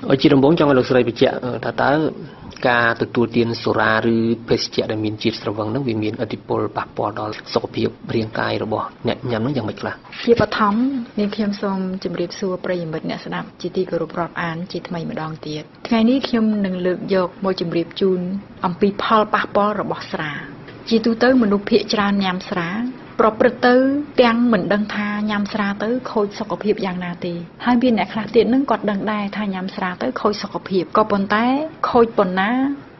ở chỉ đồng bốn trong luật sợi bị chẹt ta tớiการตัวเตียนสุราหรือเพศเจดมีนจิตระวังนักวิมีนอธิปลปักปอดอลสกปรกเรียงกายระบบเนี่ยย้ำนั้นยังไม่กล้าที่ปฐมมีเขียมสมจำเรียบสัวประยมเนี่ยสนับจิตติกรุปรอบอ่านจิตไม่มาดองเตียดไงนี้เขียมหนึ่งเลือกยกโมจำเรียบจูนอัมพีพอลปักปอระบบสระจิตุเตอร์มนุษย์เพียจรานยามสระปรบประตูเตียงเหมือนดังทายามสระเตอร์โคยสกปรกอย่างนาตีให้เบียนเนี่ยคลาเตียนนั่งกอดดังได้ทายามสระเตอร์โคยสกปรกก็ปนแต่โคยปนนะ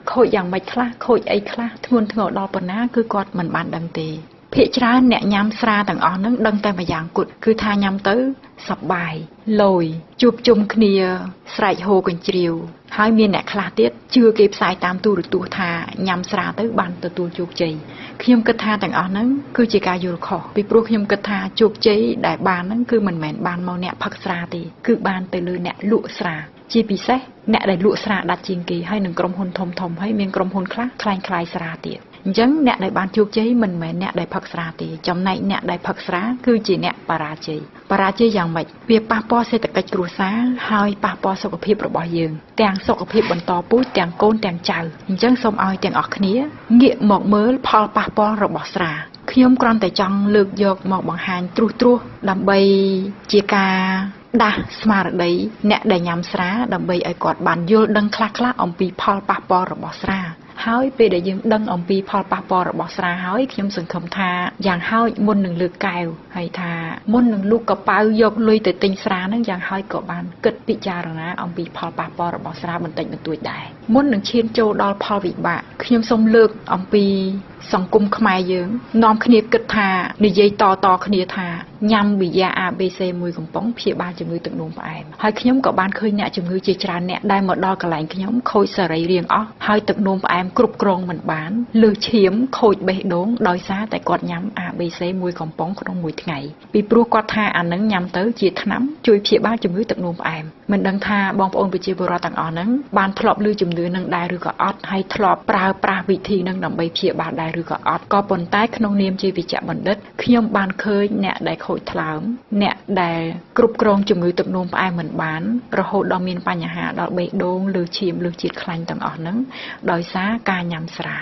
โคยอย่างไม่คลาโคยไอคลาทวนถงดอปนะคือกอดเหมือนบานดังตีเพจร้านเนี่ยยามสระต่างอ่อนนั่งดังแต่มาอย่างกุดคือทายามเตอร์สับบายลอยจูบจุ่มเคลียใส่โฮกันเจียวให้เมียเนี่ยคลาเตียดเชื่อเก็บสายตามตัวหรือตัวทายามสระเตอร์บานตัวจุกใจขยมกระทาต่างอ่อนนั่งคือจิกาโยลขอไปปลุกขยมกระทาจุกใจได้บานนั่งคือเหมือนแมนบานเมาเนี่ยพักสระตีคือบานไปเลยเนี่ยลุสระจีปีเซ่เนี่ยได้ลุสระดัดจิงกีให้หนึ่งกรมพลทมให้เมียนกรมพลคลาคลายสระตีจังเนี่ยได้บานจุกใจเหมือนแมนเนี่ยได้พักสระตีจำในเนี่ยได้พักสระคือจีเนี่ยปาราจีอย่างไม่เวียป้าปอเศรษฐกิจกรุษาหายป้าปอสกปรกระบอยยืงแต่งสกปรกบนต่อปุ้ยแต่งโกนแต่งเจ้าจังสมเอาแต่งออกเนี้ยเงี่ยหมอกเมื่อพอป้าปอระบอสระขยมกรอนแต่จังเลือกยกหมอกบางหานตรูดำใบเจียกาดาสมาร์ดได้เนี่ยได้ยำสระดำใบไอกอดบานโยดังคลาอมปีพอป้าปอระบอสระหายไปได้ยังดังอมปีพอป้าปอระบอสระหายขยมสังคมทาอย่างหายมนหนึ่งเลือกแก้วให้ทามนหนึ่งลูกกระเป๋ายกลุยแต่ติงสระนั่งอย่างหายกบานเกิดปิจารณาอมปีพอป้าปอระบอสระมันติงมันตัวได้มนหนึ่งเชียนโจดอลพอวิบะขยมสมเลือกอมปีสังคมขมายเยื้องน้อมขณีกึศทาในยัยต่อขณีทายำบิยาอาเบเซมวยของป้องเพียบานจมือตึกนุ่มไปให้ขยมกับบานเคยเนี่ยจมือเจจานเนี่ยได้หมดดอกกระไหลขยมโคยสลายเรียงอ๋อให้ตึกนุ่มไปกรุบกรองเหมือนบานเลือเฉียมโคยเบะโด่งดอยซาแต่กอดยำอาเบเซมวยของป้องขนมมวยไงปีปลูกกอดทาอันนั้นยำเต๋อจีถน้ำช่วยเพียบานจมือตึกนุ่มไปมันดังทาบองปอนไปเจบรอต่างอ่อนนั้นบานทลอบลือจมือนังได้หรือก็อดให้ทลอบปราวิธีนังนำใบเพียบานได้หรือก็อดก็ปนใต้ขนมเนียมจีวิจับบันเด็ดขยมบานเคยเนี่ยได้โคยถลามเนี่ยได้กรุบกรองจมือตึกนุ่มไปเหมือนบานระหดดอมินปัญหาดอกเบโดงลือชิมลือจีดคลันต่างอ่อนนั้นโดยซาการยำสระ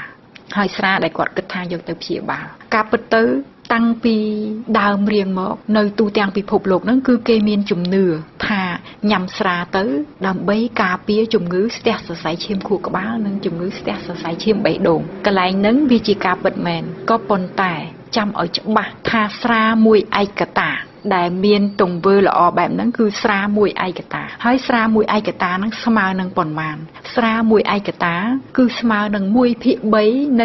ให้สระได้กอดกึศทางยกเตอเพียบากาปเตอตั้งปีดาวเรียงหมอกในตูเตียงปีพบโลกนั่นคือเกมีนจุ่มเนื้อทายำสระเตอดำใบกาเปียจุ่มงื้อสเตสใส่เชียมคู่กับบ้านนั่งจุ่มงื้อสเตสใส่เชียมใบโด่งกระไรนั่งวิจิกาเปิดแมนก็ปนแต่จำเอาจับบะทาสระมวยไอกระตาได้เมียนตรงเบอร์ละอแบบนั้นคือสระมวยไอกระตาให้สระมวยไอกระตานั้นสมาหนึ่งปนมานสระมวยไอกระตาคือสมาหนึ่งมวยพิใบใน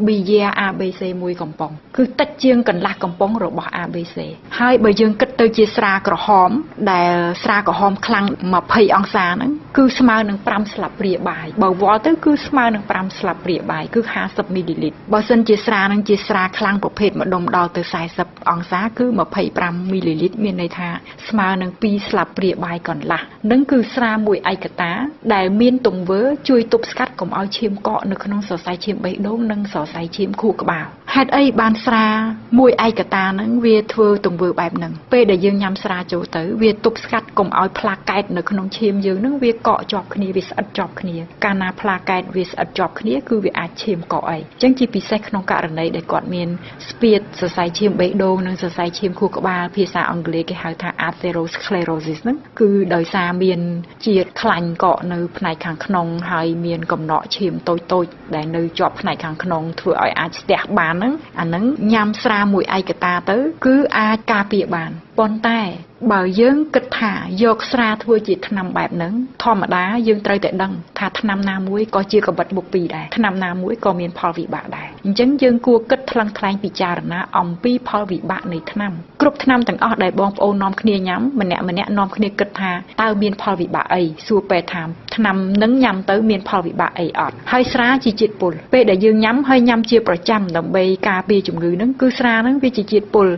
บีเยอาเบเซมวยกำปองคือตัดเจียงกันลักกำปองระบบอาเบเซให้ใบยังกัดเตยเจสระกระหอมได้สระกระหอมคลังมาเพย์องศานั้นคือสมาหนึ่งปรำสลับเปรียบายบ่าวอเตอร์คือสมาหนึ่งปรำสลับเปรียบายคือ50 มิลลิลิตรบ่เซนเจสระนั้นเจสระคลังประเภทมาดมดาวเตอร์40 องศาคือมาเพย์ปรำมิลลิลิตรมีในท่าสมาหนึ่งปีสลับเปรียบายก่อนละนั่นคือสระมวยไอกระตาได้เมียนตรงเวอร์ช่วยตุบสกัดของเอาเชียมเกาะในขนมสอใส่เชียมใบโด่งนั่งสอใส่เชียมคู่กับบ่าวฮัดไอบานสระมวยไอกระตานั่งเวียทเวอร์ตรงเวอร์แบบหนึ่งเปได้ยืนยำสระโจเตอเวียตุบสกัดของเอาพลาไกด์ในขนมเชียมยืนนั่งเวียเกาะจอบคณีวิสอัดจอบคณีการนาพลาไกด์วิสอัดจอบคณีคือเวียอาเชียมเกาะไอจังจีปีเซขนมการในได้กอดเมียนสเปียดสอใส่เชียมใบโด่งนั่งสอใส่เชียมคู่กับบ่าวภาษาอังกฤษก็หาทางatherosclerosis นั้นคือโดยสาเมียนเจียดคลันเกาะในภายขังขนมให้เมียนกำเนาะเชียมโตได้ในจอบภายขังขนมถือเอาอาจแตกบานนั้นอันนั้นยำสระมวยไอกระตาเตอคืออาจกาเปียบานปนแต่บ่าวยืงกึศถายกสระทัวจิตนำแบบนั้นธรรมดายืงไตรแต่ดังถ้าทนำนามวยก็เจียกับบัดบุกปีได้ทนำนามวยก็เมียนพอวิบะได้จังยืงกลัวกึศทลังทลายปิจารณาอมปีพอวิบะในทนำกรุบทนำต่างออกได้บองโอนน้อมเคลียย้ำมันเนี่ยน้อมเคลียกึศถาเต้าเมียนพอวิบะไอสู้เปทามทนำนึ่งยำเต้าเมียนพอวิบะไออดให้สระจิจิตปุลเปได้ยืงย้ำให้ยำเจียประจำดำใบกาปีจุ่มงือนั้นคือสระนั้นวิจิจิตปุล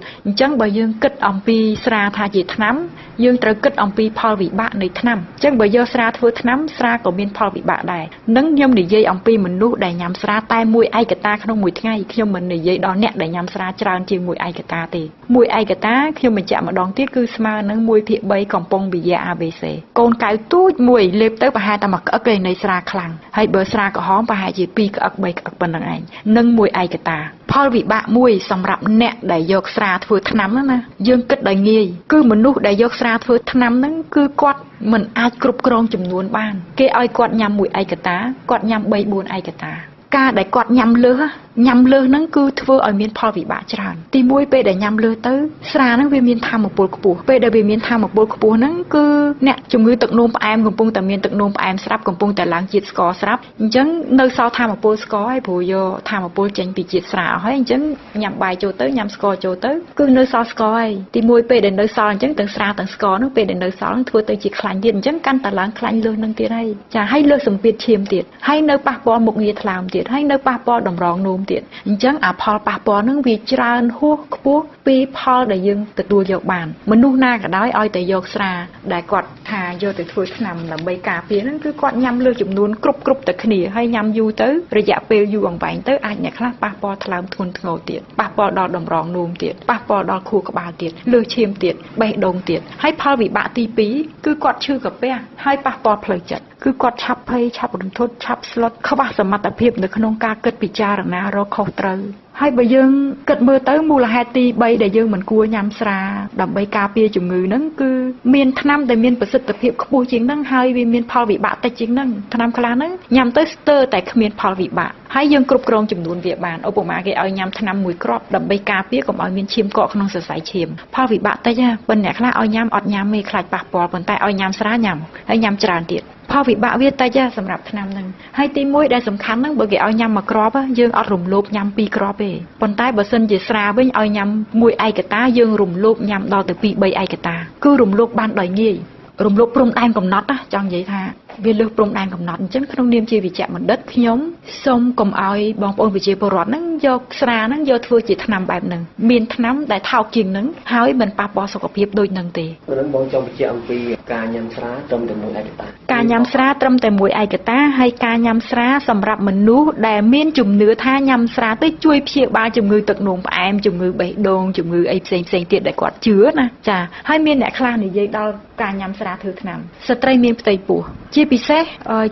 จังบ่ยืงกึศอมปีสระทาจิตน้ำยืงตระกึศอมปีพอวิบะในทนำจังบ่ยสระทัวน้ำสระก็เมียนพอวิบะได้นั่งยำในเยอมปีมนุษย์ได้ยำสระใต้มวยไอกระตาขนม ក្នុងមួយថ្ងៃខ្ញុំមិននិយាយដល់អ្នកដែលញ៉ាំស្រាច្រើនជាងមួយឯកតាទេមួយឯកតាខ្ញុំបញ្ជាក់ម្ដងទៀតគឺស្មើនឹង1/3កំប៉ុងវីយ៉ា ABC កូនកៅទូចមួយលេបទៅប្រហែលតែមួយក្អឹកឯនៃស្រាខ្លាំងហើយបើស្រាក្រហមប្រហែលជា2ក្អឹក3ក្អឹកប៉ុណ្្នឹងឯងនឹងមួយឯកតាផលវិបាកមួយសម្រាប់អ្នកដែលយកស្រាធ្វើថ្នាំហ្នឹងណាយើងគិតដោយងាយគឺមនុស្សដែលយកស្រាធ្វើថ្នាំហ្នឹងគឺគាត់មិនអាចគ្រប់គ្រងចំនួនបានគេឲ្យគាត់ញ៉ាំមួយឯកតាគាត់ញ៉ាំ 3-4 ឯកតាការដែលគាត់ញ៉ាំលើសហ្នឹងគឺធ្វើឲ្យមានផលវិបាកច្រើនទីមួយពេលដែលញ៉ាំលើសទៅស្រាហ្នឹងវាមានថាមពលខ្ពស់ពេលដែលវាមានថាមពលខ្ពស់ហ្នឹងគឺអ្នកជំងឺទឹកនោមផ្អែមកំពុងតែមានទឹកនោមផ្អែមស្រាប់កំពុងតែឡើងជាតិស្ករស្រាប់អញ្ចឹងនៅសល់ថាមពលស្ករហើយព្រោះយកថាមពលចេញពីជាតិស្រាអស់ហើយអញ្ចឹងញ៉ាំបាយចូលទៅញ៉ាំស្ករចូលទៅគឺនៅសល់ស្ករហើយទីមួយពេលដែលនៅសល់អញ្ចឹងទាំងស្រាទាំងស្ករហ្នឹងពេលដែលនៅសល់ហ្នឹងធ្វើទៅជាខ្លាញ់ទៀតអញ្ចឹងកាន់តែឡើងខ្លាញ់លើសហ្នឹងទៀតហើយចាហើយលើសសម្ពាធឈាមទៀតហើយនៅប៉ះពាល់មុខងារថ្លើមទៀតហើយនៅប៉ះពាល់តម្រងនោមទៀតអញ្ចឹងអាផលប៉ះពាល់ហ្នឹងវាច្រើនហួសខ្ពស់ពីផលដែលយើងទទួលយកបានមនុស្សណាក៏ដោយឲ្យតែយកស្រាដែលគាត់ថាយកទៅធ្វើថ្នាំដើម្បីការពារហ្នឹងគឺគាត់ញ៉ាំលើចំនួនគ្រប់តែគ្នាហើយញ៉ាំយូរទៅរយៈពេលយូរអង្វែងទៅអាចអ្នកខ្លះប៉ះពាល់ថ្លើមធ្ងន់ធ្ងរទៀតប៉ះពាល់ដល់តម្រងនោមទៀតប៉ះពាល់ដល់ខួរក្បាលទៀតលើសឈាមទៀតបេះដូងទៀតហើយផលវិបាកទី2គឺគាត់ឈឺកាពះហើយប៉ះពាល់ផ្លូវចិត្តគឺគាត់ឆាប់ភ័យឆាប់រន្ធត់ឆាប់ស្លុតខ្វះសមត្ថភាពនៅក្នុងការគិតពិចារណារកខុសត្រូវហើយបើយើងគិតមើលទៅមូលហេតុទី3ដែលយើងមិនគួរញ៉ាំស្រាដើម្បីការពារជំងឺហ្នឹងគឺមានថ្នាំដែលមានប្រសិទ្ធភាពខ្ពស់ជាងហ្នឹងហើយវាមានផលវិបាកតិចជាងហ្នឹងថ្នាំខ្លះហ្នឹងញ៉ាំទៅស្ទើរតែគ្មានផលវិបាកហើយយើងគ្រប់គ្រងចំនួនវាបានឧបមាគេឲ្យញ៉ាំថ្នាំមួយគ្រាប់ដើម្បីការពារកុំឲ្យមានឈាមកកក្នុងសរសៃឈាមផលវិបាកតិចណាប៉ុន្តែអ្នកខ្លះឲ្យញ៉ាំអត់ញ៉ាំទេខ្លាចប៉ះពាល់ប៉ុន្តែឲ្យញ៉ាំស្រាញ៉ាំហើយញ៉ាំច្រើនទៀតផលវិបាកវាតិចសម្រាប់ថ្នាំហ្នឹងហើយទី1ដែលសំខាន់ហ្នឹងបើគេឲ្យញ៉ាំមួយគ្រាប់យើងអត់រំលោភញ៉ាំ2គ្រាប់ទេប៉ុន្តែបើសិនជាស្រាវិញឲ្យញ៉ាំមួយឯកតាយើងរំលោភញ៉ាំដល់ទៅ2-3ឯកតាគឺរំលោភបានដោយងាយរំលោភព្រំដែនកំណត់ណាចង់និយាយថាវាលើសព្រំដែនកំណត់អញ្ចឹងក្នុងនាមជាវិជ្ជបណ្ឌិតខ្ញុំសូមកុំឲ្យបងប្អូនប្រជាពលរដ្ឋហ្នឹងយកស្រាហ្នឹងយកធ្វើជាថ្នាំបែបហ្នឹងមានថ្នាំដែលថោកជាងហ្នឹងហើយមិនប៉ះពាល់សុខភាពដូចហ្នឹងទេព្រោះបងចង់បញ្ជាក់អំពីការញ៉ាំស្រាត្រឹមតែមួយឯកតាការញ៉ាំស្រាត្រឹមតែមួយឯកតាហើយការញ៉ាំស្រាសម្រាប់មនុស្សដែលមានជំនឿថាញ៉ាំស្រាទៅជួយព្យាបាលជំងឺទឹកនោមផ្អែមជំងឺបេះដូងជំងឺអីផ្សេងទៀតដែលគាត់ជឿណាចាហើយមានអ្នកខ្លះនិយាយដល់ការញ៉ាំស្រាធ្វើថ្នាំស្ត្រីមានផ្ទៃពោះជាពិសេស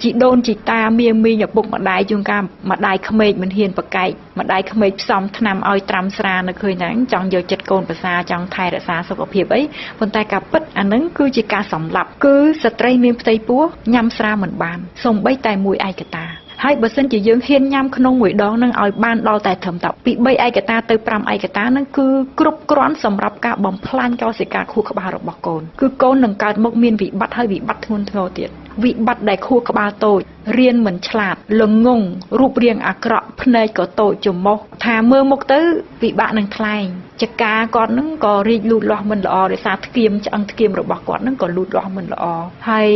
ជីដូនជីតាមីងឪពុកម្ដាយជួនកាលម្ដាយក្មេកមិនហ៊ានប្រកែកម្ដាយក្មេកផ្សំថ្នាំឲ្យត្រាំស្រានៅឃើញហ្នឹងចង់យកចិត្តកូនប្រសាចង់ថែរក្សាសុខភាពអីប៉ុន្តែការពិតអាហ្នឹងគឺជាការសម្លាប់គឺស្ត្រីមានផ្ទៃពោះញ៉ាំស្រាមិនបានសូម្បីតែមួយឯកតាហើយបើសិនជាយើងហ៊ានញ៉ាំក្នុងមួយដងនឹងឲ្យបានដល់តែត្រឹមតែពី3ឯកតាទៅ5ឯកតានឹងគឺគ្រប់គ្រាន់សម្រាប់ការបំផ្លាញកោសិកាខួរក្បាលរបស់កូនគឺកូននឹងកើតមកមានវិបត្តិហើយវិបត្តិធ្ងន់ធ្ងរទៀតវិបត្តិដែលខួរក្បាលតូចរៀនមិនឆ្លាតល្ងងរូបរាងអាក្រក់ភ្នែកក៏តូចច្រមុះថាមើលមុខទៅពិបាកនឹងថ្លែងចកាគាត់នឹងក៏រីកលូតលាស់មិនល្អដោយសារធ្គាមឆ្អឹងធ្គាមរបស់គាត់នឹងក៏លូតលាស់មិនល្អហើយ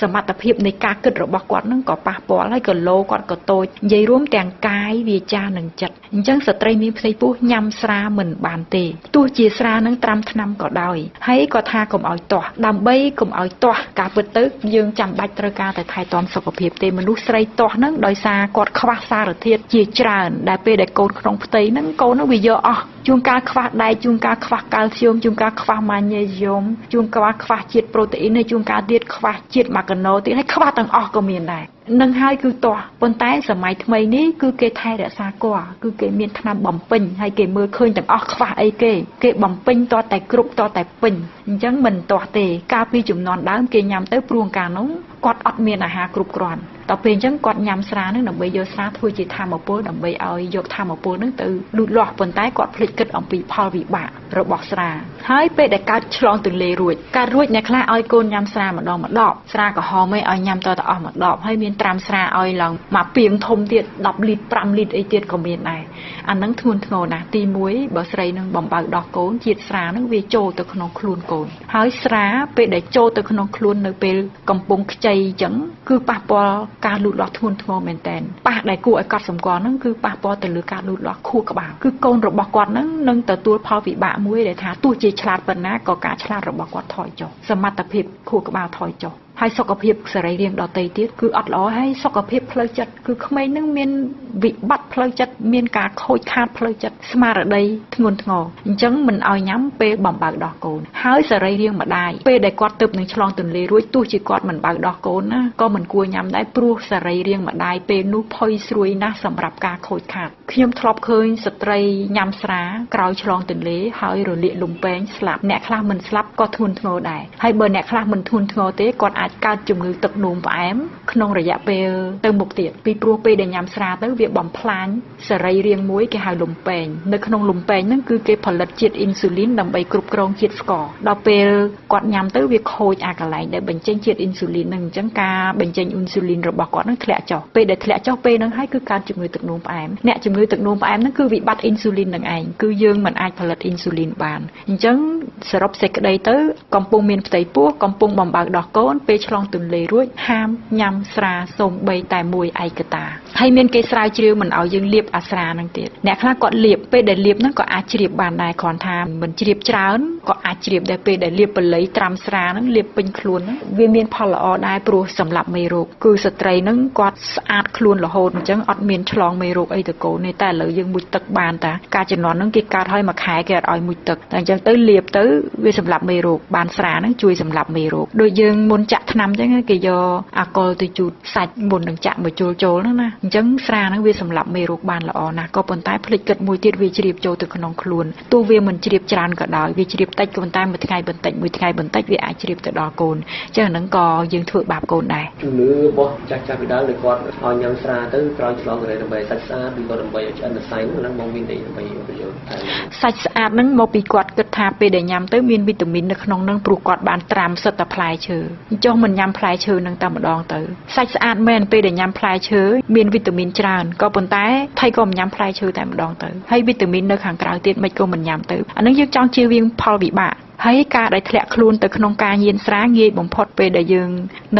សមត្ថភាពនៃការគិតរបស់គាត់នឹងក៏ប៉ះពាល់ហើយក៏លោគាត់ក៏តូចនិយាយរួមទាំងកាយវាចានិងចិត្តអញ្ចឹងស្ត្រីមានផ្ទៃពោះញ៉ាំស្រាមិនបានទេទោះជាស្រានឹងត្រាំថ្នាំក៏ដោយហើយក៏ថាកុំឲ្យទាស់ដើម្បីកុំឲ្យទាស់ការពិតទៅយើងចាំបាច់ត្រូវការតែថែទាំសុខភាពទេមនុស្សស្រីទាស់ហ្នឹងដោយសារគាត់ខ្វះសារធាតុជាច្រើនដែលពេលដែលកូនក្នុងផ្ទៃហ្នឹងកូនហ្នឹងវាយកអស់ជួនកាលខ្វះដែកជួនកាលខ្វះកាល់ស្យូមជួនកាលខ្វះម៉ាញ៉េស្យូមជួនកាលខ្វះជាតិប្រូតេអ៊ីនហើយជួនកាលទៀតខ្វះជាតិម៉ាកាណូទៀតហើយខ្វះទាំងអស់ក៏មានដែរនឹងហើយគឺទាស់ប៉ុន្តែសម័យថ្មីនេះគឺគេថែរក្សាគាត់គឺគេមានថ្នាំបំពេញហើយគេមើលឃើញទាំងអស់ខ្វះអីគេបំពេញតតែគ្រប់តតែពេញអញ្ចឹងមិនទាស់ទេកាលពីជំនាន់ដើមគេញ៉ាំទៅព្រោះកាលនោះគាត់អត់មានអាហារគ្រប់គ្រាន់ដល់ពេលអញ្ចឹងគាត់ញ៉ាំស្រានឹងដើម្បីយកស្រាធ្វើជាធម្មពលដើម្បីឲ្យយកធម្មពលនឹងទៅលូតលាស់ប៉ុន្តែគាត់ភ្លេចគិតអំពីផលវិបាករបស់ស្រាហើយពេលដែលកើតឆ្លងទន្លេរួចអ្នកខ្លះឲ្យកូនញ៉ាំស្រាម្ដងម្ដងស្រាក្រហមឲ្យញ៉ាំតអស់ម្ដងហើយមានត្រាំស្រាឲ្យឡើងមកពីងធំទៀត10លីត្រ5លីត្រអីទៀតក៏មានដែរអាហ្នឹងធ្ងន់ធ្ងរណាស់ទី1បើស្រីនឹងបំបើដោះកូនជាតិស្រានឹងវាចូលទៅក្នុងខ្លួនកូនហើយស្រាពេលដែលចូលទៅក្នុងខ្លួននៅពេលកំពុងខ្ចីអញ្ចឹងគឺប៉ះពាល់ការលូតលាស់ធ្ងន់ធ្ងរមែនតើប៉ះដែលគួរឲ្យកត់សម្គាល់ហ្នឹងគឺប៉ះពាល់ទៅលើការលូតលាស់ខួរក្បាលគឺកូនរបស់គាត់ហ្នឹងនឹងទទួលផលវិបាកមួយដែលថាទោះជាឆ្លាតប៉ុណ្ណាក៏ការឆ្លាតរបស់គាត់ថយចុះសមត្ថភាពខួរក្បាលថយចុះ ហើយសុខភាពសរីរាង្គដតៃទៀតគឺអត់ល្អហើយសុខភាពផ្លូវចិត្តគឺក្មេងនឹងមានវិបត្តិផ្លូវចិត្តមានការខូចខាតផ្លូវចិត្តស្មារតីធ្ងន់ធ្ងរអញ្ចឹងមិនឲ្យញ៉ាំពេលបំបើកដោះកូនហើយសរីរាង្គម្ដាយពេលដែលគាត់ទៅនឹងឆ្លងទន្លេរួចទោះជាគាត់មិនបើកដោះកូនណាក៏មិនគួរញ៉ាំដែរព្រោះសរីរាង្គម្ដាយពេលនោះផុយស្រួយណាស់សម្រាប់ការខូចខាតខ្ញុំធ្លាប់ឃើញស្ត្រីញ៉ាំស្រាក្រោយឆ្លងទន្លេហើយរលាកលំពេងស្លាប់អ្នកខ្លះមិនស្លាប់ក៏ធ្ងន់ធ្ងរដែរហើយបើអ្នកខ្លះមិនធ្ងន់ធ្ងរទេគាត់អាចកើតជំងឺទឹកនោមផ្អែមក្នុងរយៈពេលទៅមុខទៀតពីព្រោះពេលដែលញ៉ាំស្រាទៅវាបំផ្លាញសរីរាង្គមួយគេហៅលំពេងនៅក្នុងលំពេងហ្នឹងគឺគេផលិតជាតិអ៊ីនស៊ូលីនដើម្បីគ្រប់គ្រងជាតិស្ករដល់ពេលគាត់ញ៉ាំទៅវាខូចអាកន្លែងដែលបញ្ចេញជាតិអ៊ីនស៊ូលីនហ្នឹងអញ្ចឹងការបញ្ចេញអ៊ីនស៊ូលីនរបស់គាត់ហ្នឹងធ្លាក់ចុះពេលដែលធ្លាក់ចុះពេលហ្នឹងហើយគឺកើតជំងឺទឹកនោមផ្អែមអ្នកជំងឺទឹកនោមផ្អែមហ្នឹងគឺវិបត្តិអ៊ីនស៊ូលីននឹងឯងគឺយើងមិនអាចផលិតអ៊ីនស៊ូលីនបានអញ្ចឹងសរុបសេចក្តីទៅកំពុងមានផ្ទៃពោះកំពុងបំបើកដោះកូនពេលឆ្លងទន្លេរួចហាមញ៉ាំស្រាសូម្បីតែមួយឯកតាហើយមានគេស្រាវជ្រាវមិនឲ្យយើងលាបអាស្រាហ្នឹងទៀតអ្នកខ្លះគាត់លាបពេលដែលលាបហ្នឹងក៏អាចជ្រាបបានដែរគ្រាន់ថាមិនជ្រាបច្រើនក៏អាចជ្រាបដែរពេលដែលលាបបល័យត្រាំស្រាហ្នឹងលាបពេញខ្លួនហ្នឹងវាមានផលល្អដែរព្រោះសម្រាប់មេរោគគឺស្ត្រីហ្នឹងគាត់ស្អាតខ្លួនរហូតអញ្ចឹងអត់មានឆ្លងមេរោគអីទៅកូនទេតែឥឡូវយើងមុជទឹកបានតាការជំនាន់ហ្នឹងគេកើតឲ្យមួយខែគេអត់ឲ្យមុជទឹកតែអញ្ចឹងទៅលាបទៅវាសម្រាប់មេរោគបានស្រាហ្នឹងជួយសម្រាប់មេរោគដូចយើងមុនចាក់ថ្នាំអញ្ចឹងគេយកអាកុលទៅជូតសាច់មុននឹងចាក់មកចូលហ្នឹងណាអញ្ចឹងស្រាហ្នឹងវាសម្រាប់មេរោគបានល្អណាស់ក៏ប៉ុន្តែភ្លេចគិតមួយទៀតវាជ្រាបចូលទៅក្នុងខ្លួនទោះវាមិនជ្រាបច្រើនក៏ដោយវាជ្រាបតិចក៏ប៉ុន្តែមួយថ្ងៃបន្តិចវាអាចជ្រាបទៅដល់កូនអញ្ចឹងហ្នឹងក៏យើងធ្វើបាបកូនដែរជំនឿរបស់ចាស់ពីដើមដែលគាត់ឲ្យញ៉ាំស្រាទៅក្រោយឆ្លងរ៉េដើម្បីសាច់ស្អាតឬក៏ដើម្បីឲ្យឆ្អិនសរសៃហ្នឹងមកមានន័យដើម្បីប្រយោជន៍សាច់ស្អាតហ្នឹងមកពីគាត់គិតថាពេលដែលញ៉ាំទៅមានវីតាមីននៅក្នុងហ្នឹងព្រោះគាត់បានត្រាំសិតតែផ្លែឈើចុះមិនញ៉ាំផ្លែឈើហ្នឹងតែម្ដងទៅសាច់ស្អាតមែនពេលដែលញ៉ាំផ្លែឈើមានវីតាមីនច្រើនក៏ប៉ុន្តែថៃក៏មិនញ៉ាំផ្លែឈើតែម្ដងទៅហើយវីតាមីននៅខាងក្រៅទៀតមិនក៏មិនញ៉ាំទៅអានឹងយើងចង់ជៀសវាងផលវិបាកហើយការដែលធ្លាក់ខ្លួនទៅក្នុងការញៀនស្រាងាយបំផុតពេលដែលយើង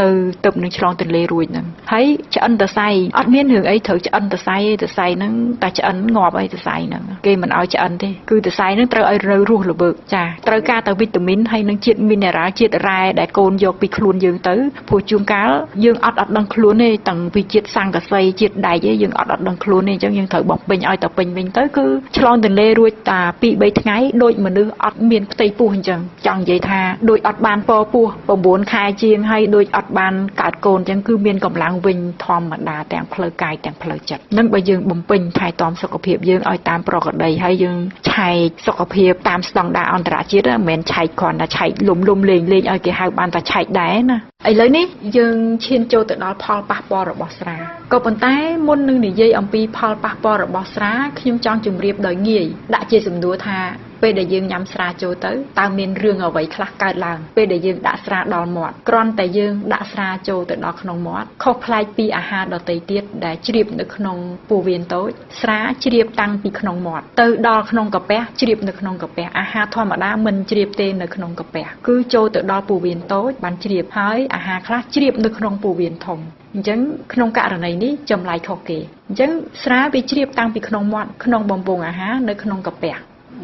នៅទៅនឹងឆ្លងទន្លេរួចហ្នឹងហើយឆ្អិនតសៃអត់មានរឿងអីត្រូវឆ្អិនតសៃទេតសៃហ្នឹងតែឆ្អិនងាប់អីតសៃហ្នឹងគេមិនឲ្យឆ្អិនទេគឺតសៃហ្នឹងត្រូវឲ្យនៅរស់ល្វើកចាត្រូវការតែវីតាមីនហើយនឹងជាតិមីនេរ៉ាល់ជាតិរ៉ែដែលកូនយកពីខ្លួនយើងទៅព្រោះជួនកាលយើងអត់ដឹងខ្លួនទេតាំងពីជាតិសង្កសីជាតិដែកយើងអត់ដឹងខ្លួនទេអញ្ចឹងយើងត្រូវបំពេញឲ្យតែពេញវិញទៅគឺឆ្លងទន្លេរួចតា 2-3 ថ្ងៃដូចមនុស្សអត់មានផ្ទៃពោះចង់និយាយថាដូចអត់បានពពោះ9ខែជាងហើយដូចអត់បានកើតកូនអញ្ចឹងគឺមានកម្លាំងវិញធម្មតាទាំងផ្លូវកាយទាំងផ្លូវចិត្តនឹងបើយើងបំពេញថែទាំសុខភាពយើងឲ្យតាមប្រក្រតីហើយយើងឆែកសុខភាពតាមស្តង់ដារអន្តរជាតិមិនមែនឆែកគ្រាន់តែឆែកលំលេងឲ្យគេហៅបានតែឆែកដែរណាឥឡូវនេះយើងឈានចូលទៅដល់ផលប៉ះពាល់របស់ស្រាក៏ប៉ុន្តែមុននឹងនិយាយអំពីផលប៉ះពាល់របស់ស្រាខ្ញុំចង់ជម្រាបដោយងាយដាក់ជាសំណួរថាពេលដែលយើងញ៉ាំស្រាចូលទៅតើមានរឿងអ្វីខ្លះកើតឡើងពេលដែលយើងដាក់ស្រាដល់មាត់គ្រាន់តែយើងដាក់ស្រាចូលទៅដល់ក្នុងមាត់ខុសប្លែកពីអាហារដទៃទៀតដែលជ្រាបនៅក្នុងពោះវៀនតូចស្រាជ្រាបតាំងពីក្នុងមាត់ទៅដល់ក្នុងកាពះជ្រាបនៅក្នុងកាពះអាហារធម្មតាមិនជ្រាបទេនៅក្នុងកាពះគឺចូលទៅដល់ពោះវៀនតូចបានជ្រាបហើយអាហារខ្លះជ្រាបនៅក្នុងពោះវៀនធំអញ្ចឹងក្នុងករណីនេះចម្លែកខុសគេអញ្ចឹងស្រាវាជ្រាបតាំងពីក្នុងមាត់ក្នុងបំពង់អាហារនៅក្នុងកាពះ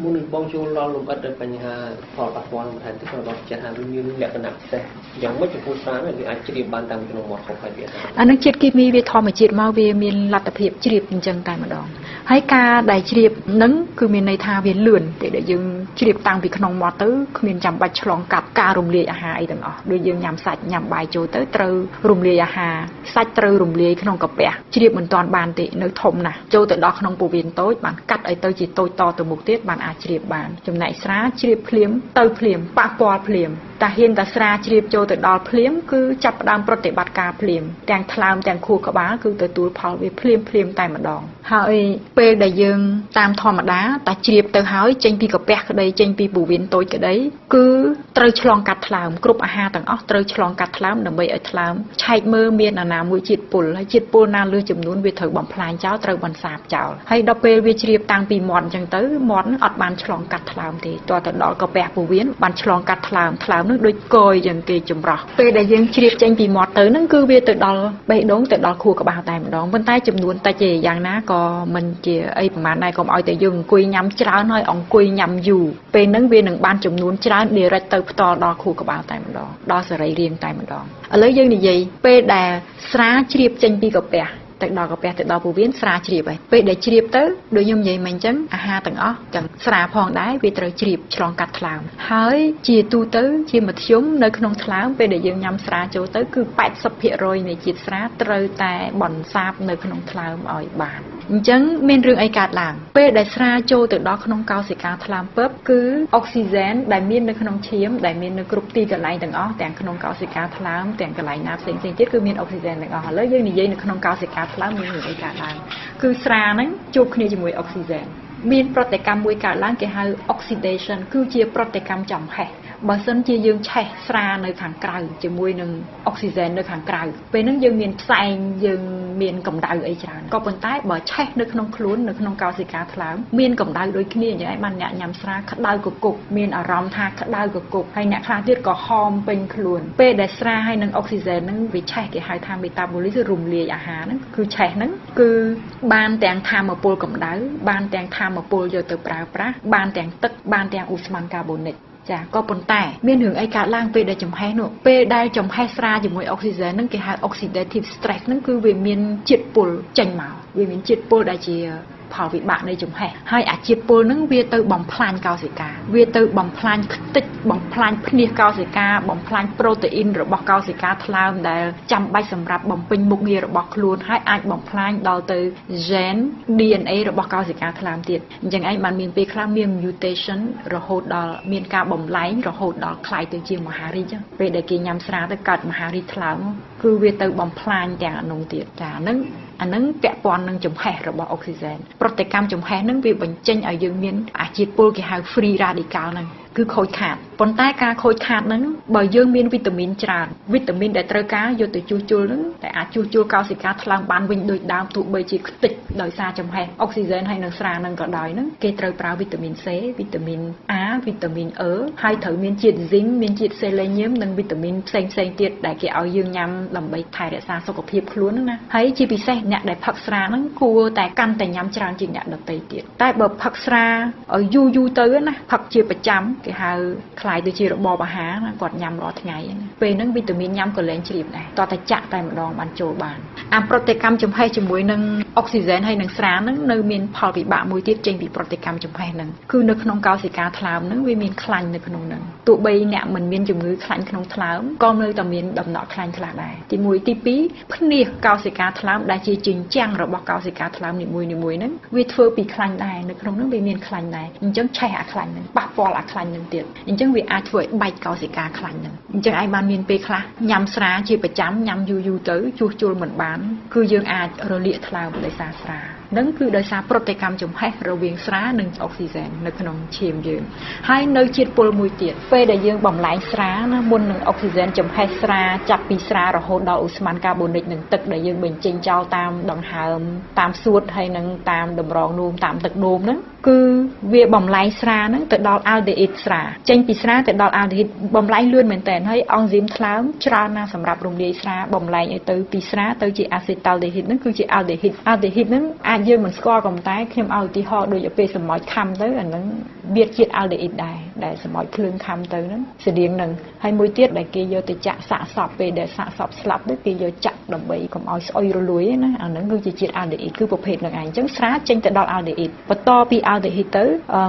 មុននឹងបងចូលដល់លំអិតដល់បញ្ហាផលប៉ះពាល់បន្ថែមទៀតក៏បងចាត់ថាវាមានលក្ខណៈពិសេសយ៉ាងម៉េចចំពោះស្រាវាអាចជ្រាបបានតាមក្នុងមាត់ខុសហើយវាអានឹងជាតិគីមីវាធម្មជាតិមកវាមានលទ្ធភាពជ្រាបអញ្ចឹងតែម្ដងហើយការដែលជ្រាបនឹងគឺមានន័យថាវាលឿនតែដែលយើងជ្រាបតាំងពីក្នុងមាត់ទៅគ្មានចាំបាច់ឆ្លងកាត់ការរំលាយអាហារអីទាំងអស់ដូចយើងញ៉ាំសាច់ញ៉ាំបាយចូលទៅត្រូវរំលាយអាហារសាច់ត្រូវរំលាយក្នុងកាពះជ្រាបមិនទាន់បានទេនៅធំណាស់ចូលទៅដល់ក្នុងពោះវៀនតូចបានកាត់ឲ្យទៅជាតូចតទៅមុខទៀតបានអាចជ្រាបបានចំណែកស្រាជ្រាបភ្លាមទៅភ្លាមប៉ះពាល់ភ្លាមតែហ៊ានតែស្រាជ្រាបចូលទៅដល់ភ្លាមគឺចាប់ផ្ដើមប្រតិបត្តិការភ្លាមទាំងថ្លើមទាំងខួរក្បាលគឺទទួលផលវាភ្លាមតែម្ដងហើយពេលដែលយើងតាមធម្មតាតែជ្រាបទៅហើយចេញពីកាពះក្តីចេញពីពោះវៀនតូចក្តីគឺត្រូវឆ្លងកាត់ថ្លើមគ្រប់អាហារទាំងអស់ត្រូវឆ្លងកាត់ថ្លើមដើម្បីឲ្យថ្លើមឆែកមើលមានអាណាមួយជាតិពុលហើយជាតិពុលណាលើសចំនួនវាត្រូវបំផ្លាញចោលត្រូវបន្សាបចោលហើយដល់ពេលវាជ្រាបតាំងពីមាត់អញ្ចឹងទៅមាត់អត់បានឆ្លងកាត់ថ្លើមទេតើទៅដល់កាពះពោះវៀនបានឆ្លងកាត់ថ្លើមនោះដូចកយយ៉ាងគេចម្រោះពេលដែលយើងជ្រាបចេញពីមាត់ទៅហ្នឹងគឺវាទៅដល់បេះដូងទៅដល់ខួរក្បាលតែម្ដងប៉ុន្តែចំនួនតិចទេយ៉ាងណាក៏ ក៏មិនជាអីប្រហែលដែរកុំឲ្យតែយើងអង្គុយញ៉ាំច្រើនហើយអង្គុយញ៉ាំយូរពេលហ្នឹងវានឹងបានចំនួនច្រើនដេរិចទៅផ្ទាល់ដល់ខួរក្បាលតែម្ដងដល់សរីរាង្គតែម្ដងឥឡូវយើងនិយាយពេលដែលស្រាជ្រាបចេញពីកាពះទៅដល់កាពះទៅដល់ពោះវៀនស្រាជ្រាបហើយពេលដែលជ្រាបទៅដូចខ្ញុំនិយាយមិញអញ្ចឹងអាហារទាំងអស់ទាំងស្រាផងដែរវាត្រូវជ្រាបឆ្លងកាត់ថ្លើមហើយជាទូទៅជាមធ្យមនៅក្នុងថ្លើមពេលដែលយើងញ៉ាំស្រាចូលទៅគឺ 80% នៃជាតិស្រាត្រូវតែបន្សាបនៅក្នុងថ្លើមឲ្យបានអញ្ចឹងមានរឿងអីកើតឡើងពេលដែលស្រាចូលទៅដល់ក្នុងកោសិកាថ្លើមពឹបគឺអុកស៊ីហ្សែនដែលមាននៅក្នុងឈាមដែលមាននៅគ្រប់ទីកន្លែងទាំងអស់ទាំងក្នុងកោសិកាថ្លើមទាំងកន្លែងណាផ្សេងៗទៀតគឺមានអុកស៊ីហ្សែនទាំងអស់ឥឡូវយើងនិយាយនៅក្នុងកោសិកាថ្លើមមានរឿងអីកើតឡើងគឺស្រាហ្នឹងជួបគ្នាជាមួយអុកស៊ីហ្សែនមានប្រតិកម្មមួយកើតឡើងគេហៅ oxidation គឺជាប្រតិកម្មចំហេះបើសិនជាយើងឆេះស្រានៅខាងក្រៅជាមួយនឹងអុកស៊ីហ្សែននៅខាងក្រៅពេលហ្នឹងយើងមានផ្សែងយើងមានកម្ដៅអីច្រើនក៏ប៉ុន្តែបើឆេះនៅក្នុងខ្លួននៅក្នុងកោសិកាថ្លើមមានកម្ដៅដូចគ្នាអញ្ចឹងឯងបានអ្នកញ៉ាំស្រាក្ដៅកគុកមានអារម្មណ៍ថាក្ដៅកគុកហើយអ្នកខ្លះទៀតក៏ហមពេញខ្លួនពេលដែលស្រាហើយនឹងអុកស៊ីហ្សែនហ្នឹងវាឆេះគេហៅថា metabolism រំលាយអាហារហ្នឹងគឺឆេះហ្នឹងគឺបានទាំងធម្មពលកម្ដៅបានទាំងធម្មពលយកទៅប្រើប្រាស់បានទាំងទឹកបានទាំងឧស្ម័នកាបូនិកចាក៏ប៉ុន្តែមានរឿងអីកើតឡើងពេលដែលចំហេះនោះពេលដែលចំហេះស្រាជាមួយអុកស៊ីហ្សែនហ្នឹងគេហៅ oxidative stress ហ្នឹងគឺវាមានជាតិពុលចេញមកវាមានជាតិពុលដែលជាផលវិបាកនៃចំហេះហើយអាជាតិពុលហ្នឹងវាទៅបំផ្លាញកោសិកាវាទៅបំផ្លាញខ្ទេចបំផ្លាញភ្នាសកោសិកាបំផ្លាញប្រូតេអ៊ីនរបស់កោសិកាថ្លើមដែលចាំបាច់សម្រាប់បំពេញមុខងាររបស់ខ្លួនហើយអាចបំផ្លាញដល់ទៅ gene DNA របស់កោសិកាថ្លើមទៀតអញ្ចឹងឯងបានមានពេលខ្លះមាន mutation រហូតដល់មានការបំលែងរហូតដល់คล้ายទៅជាមហារីកពេលដែលគេញ៉ាំស្រាទៅកើតមហារីកថ្លើមគឺវាទៅបំផ្លាញទាំងអានោះទៀតចាហ្នឹងអានឹងពាក់ព័ន្ធនឹងចំហេះរបស់អុកស៊ីហ្សែនប្រតិកម្មចំហេះនឹងវាបញ្ចេញឲ្យយើងមានអាជាតិពុលគេហៅ free radical ហ្នឹងគឺខូចខាតប៉ុន្តែការខូចខាតហ្នឹងបើយើងមានវីតាមីនច្រើនវីតាមីនដែលត្រូវការយកទៅជួសជុលហ្នឹងតែអាចជួសជុលកោសិកាថ្លើមបានវិញដូចដើមទោះបីជាខ្ទេចដោយសារចំហេះអុកស៊ីហ្សែនហើយនឹងស្រាហ្នឹងក៏ដោយហ្នឹងគេត្រូវប្រើវីតាមីន C វីតាមីន A វីតាមីន E ហើយត្រូវមានជាតិ Zinc មានជាតិ Selenium និងវីតាមីនផ្សេងៗទៀតដែលគេឲ្យយើងញ៉ាំដើម្បីថែរក្សាសុខភាពខ្លួនហ្នឹងណាហើយជាពិសេសអ្នកដែលផឹកស្រាហ្នឹងគួរតែកាន់តែញ៉ាំច្រើនជាងអ្នកដទៃទៀតតែបើផឹកស្រាឲ្យយូរទៅណាផឹកជាប្រចាំគេហៅคล้ายទៅជារបបអាហារណាគាត់ញ៉ាំរាល់ថ្ងៃហ្នឹងពេលហ្នឹងវីតាមីនញ៉ាំក៏លែងជ្រាបដែរតោះតែចាក់តែម្ដងបានចូលបានអាប្រតិកម្មចំហេះជាមួយនឹងអុកស៊ីហ្សែនហើយនឹងស្រាហ្នឹងនៅមានផលវិបាកមួយទៀតចេញពីប្រតិកម្មចំហេះហ្នឹងគឺនៅក្នុងកោសិកាថ្លើមហ្នឹងវាមានខ្លាញ់នៅក្នុងហ្នឹងទោះបីអ្នកមិនមានជំងឺខ្លាញ់ក្នុងថ្លើមក៏នៅតែមានដំណក់ខ្លាញ់ខ្លះដែរទី1ទី2ភ្នាសកោសិកាថ្លើមដែលជាជញ្ជាំងរបស់កោសិកាថ្លើមនីមួយៗហ្នឹងវាធ្វើពីខ្លាញ់ដែរនៅក្នុងហ្នឹងវាមានខ្លាញ់ដែរអញ្ចឹងឆេះអាខ្លាញ់ហ្នឹងប៉ះពាល់អាខ្លាញ់ហ្នឹងទៀតអញ្ចឹងវាអាចធ្វើឲ្យបែកកោសិកាខ្លាញ់ហ្នឹងអញ្ចឹងឯងបានមានពេលខ្លះញ៉ាំស្រាជាប្រចាំញ៉ាំយូរទៅជួសជុលមិនបានគឺយើងអាចរលាកថ្លើមដោយសារស្រានឹងគឺដោយសារប្រតិកម្មចំហេះរវាងស្រានិងអុកស៊ីហ្សែននៅក្នុងឈាមយើងហើយនៅជាតិពុលមួយទៀតពេលដែលយើងបំលែងស្រាណាមុននឹងអុកស៊ីហ្សែនចំហេះស្រាចាប់ពីស្រារហូតដល់ឧស្ម័នកាបូនិកនិងទឹកដែលយើងបញ្ចេញចោលតាមដង្ហើមតាមសួតហើយនឹងតាមតម្រងនោមតាមទឹកនោមហ្នឹងគឺវាបំលែងស្រាហ្នឹងទៅដល់អាល់ដេហ៊ីតស្រាចេញពីស្រាទៅដល់អាល់ដេហ៊ីតបំលែងលឿនមែនតើហើយអង់ស៊ីមថ្លើមច្រើនណាស់សម្រាប់រំលាយស្រាបំលែងឲ្យទៅពីស្រាទៅជាអាស៊ីតាល់ដេហ៊ីតហ្នឹងគឺជាអាល់ដេហ៊ីតហ្នឹងអាចយើងមិនស្គាល់ក៏តែខ្ញុំឲ្យឧទាហរណ៍ដូចពេលសម្ោចខំទៅអាហ្នឹងវាជាតិអាល់ដេហ៊ីតដែរដែលសម្ោចភ្លើងខំទៅហ្នឹងស្តៀងហ្នឹងហើយមួយទៀតដែលគេយកទៅចាក់សាកសពពេលដែលសាកសពស្លាប់ទៅគេយកចាក់ដើម្បីកុំឲ្យស្អុយរលួយណាអាហ្នឹងគឺជាជាតិអាល់ដេហ៊ីតគឺប្រភេទហ្នឹងឯងអញ្ចឹងស្រាចេញទៅដល់អាល់ដេហ៊ីតបន្តពីអាល់ដេហ៊ីតទៅ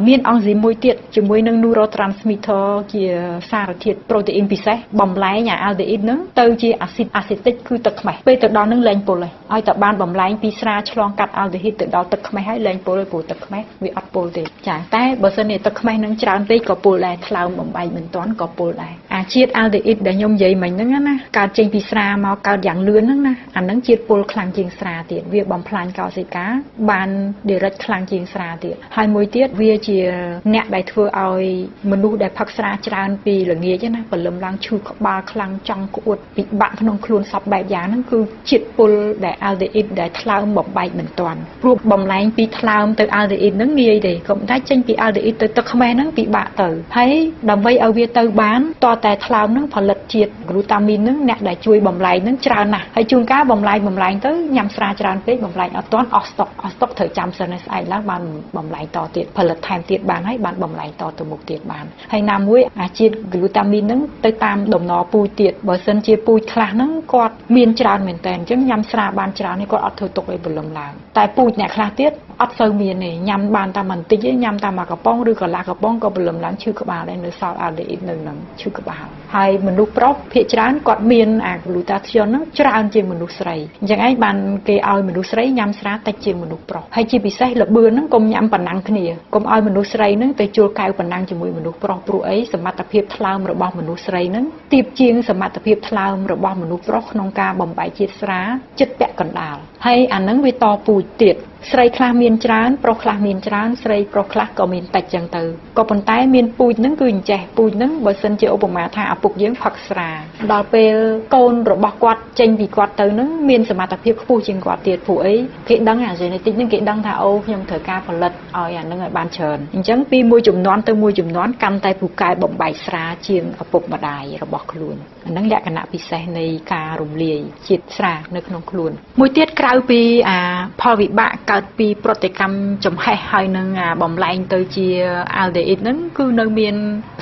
មានអង់ស៊ីមមួយទៀតជាមួយនឹង neurotransmitter ជាសារធាតុប្រូតេអ៊ីនពិសេសបំលែងអាល់ដេហ៊ីតហ្នឹងទៅជាអាស៊ីតអាសេទិកគឺទឹកខ្មេះពេលទៅដល់ហ្នឹងលែងពុលហើយឲ្យតែបានបំលែងពីស្រាឆ្លងកាត់អាល់ដេហ៊ីតទៅដល់ទឹកខ្មេះហើយលែងពុលព្រោះទឹកខ្មេះវាអត់ពុលទេចាតែបើសិនជាទឹកខ្មេះហ្នឹងច្រើនពេកក៏ពុលដែរថ្លើមបំបែកមិនទាន់ក៏ពុលដែរអាជាតិអាល់ដេហ៊ីតដែលខ្ញុំនិយាយមិញហ្នឹងណាកើតចេញពីស្រាមកកើតយ៉ាងលឿនហ្នឹងណាអាហ្នឹងជាតិពុលខ្លាំងជាងស្រាទៀតវាបំផ្លាញកោសិកាបានដេរិចខ្លាំងជាងស្រាទៀតហើយមួយទៀតវាជាអ្នកដែលធ្វើឲ្យមនុស្សដែលផឹកស្រាច្រើនពីល្ងាចណាព្រលឹមឡើងឈឺក្បាលខ្លាំងចង់ក្អួតពិបាកក្នុងខ្លួនសពបែបយ៉ាងហ្នឹងគឺជាតិពុលដែលអាល់ដេហ៊ីតដែលថ្លើមបំបែកមិនទាន់ព្រោះបំលែងពីថ្លើមទៅអាល់ដេហ៊ីតហ្នឹងងាយទេក៏តែចេញពីអាល់ដេហ៊ីត ទៅទឹកខ្មេះហ្នឹងពិបាកទៅហើយដើម្បីឲ្យវាទៅបានតតែថ្លើមហ្នឹងផលិតជាតិគ្រូតាមីនហ្នឹងអ្នកដែលជួយបំលែងហ្នឹងច្រើនណាស់ហើយជួនកាលបំលែងទៅញ៉ាំស្រាច្រើនពេកបំលែងអត់ទាន់អស់ស្តុកត្រូវចាំសិនឲ្យស្អែកឡើងបានបំលែងតទៀតផលិតថែមទៀតបានហើយបានបំលែងតទៅមុខទៀតបានហើយណាមួយអាជាតិគ្រូតាមីនហ្នឹងទៅតាមដំណរពូជទៀតបើសិនជាពូជខ្លះហ្នឹងគាត់មានច្រើនមែនតើអញ្ចឹងញ៉ាំស្រាបានច្រើននេះគាត់អត់ធ្វើទុកឲ្យព្រលឹមឡើងតែពូជអ្នកខ្លះទៀតអត់សូវមានទេញ៉ាំបានតែបន្តិចទេញ៉ាំតែមួយកំប៉ុងឬកន្លះកំប៉ុងក៏ព្រលឹមឡើងឈឺក្បាលដែរនៅសល់អាល់ដេអ៊ីតនៅនឹងឈឺក្បាលហើយមនុស្សប្រុសភាគច្រើនគាត់មានអា glutathione ហ្នឹងច្រើនជាងមនុស្សស្រីអញ្ចឹងឯងបានគេឲ្យមនុស្សស្រីញ៉ាំស្រាតិចជាងមនុស្សប្រុសហើយជាពិសេសល្បឿនហ្នឹងកុំញ៉ាំប៉ុណ្ណឹងគ្នាកុំឲ្យមនុស្សស្រីហ្នឹងទៅជួលកៅប៉ុណ្ណឹងជាមួយមនុស្សប្រុសព្រោះអីសមត្ថភាពថ្លើមរបស់មនុស្សស្រីហ្នឹងទាបជាងសមត្ថភាពថ្លើមរបស់មនុស្សប្រុសក្នុងការបំបែកជាតិស្រាចិត្តពាក់កណ្ដាលហើយអាហ្នឹងវាតពូជទៀតស្រីខ្លះមានច្រើនប្រុសខ្លះមានច្រើនស្រីប្រុសខ្លះក៏មានតិចចឹងទៅក៏ប៉ុន្តែមានពូជហ្នឹងគឺអញ្ចេះពូជហ្នឹងបើសិនជាឧបមាថាឪពុកយើងផឹកស្រាដល់ពេលកូនរបស់គាត់ចេញពីគាត់ទៅហ្នឹងមានសមត្ថភាពខ្ពស់ជាងគាត់ទៀតព្រោះអីគេដឹងអា genetic ហ្នឹងគេដឹងថាអូខ្ញុំត្រូវការផលិតឲ្យអាហ្នឹងឲ្យបានច្រើនអញ្ចឹងពីមួយជំនាន់ទៅមួយជំនាន់កាន់តែពូកែបំបែកស្រាជាងឪពុកម្ដាយរបស់ខ្លួនអាហ្នឹងលក្ខណៈពិសេសនៃការរំលាយជាតិស្រានៅក្នុងខ្លួនមួយទៀតក្រៅពីផលវិបាកកើតពីប្រតិកម្មចំហេះហើយនឹងបំលែងទៅជា aldehyde ហ្នឹងគឺនៅមាន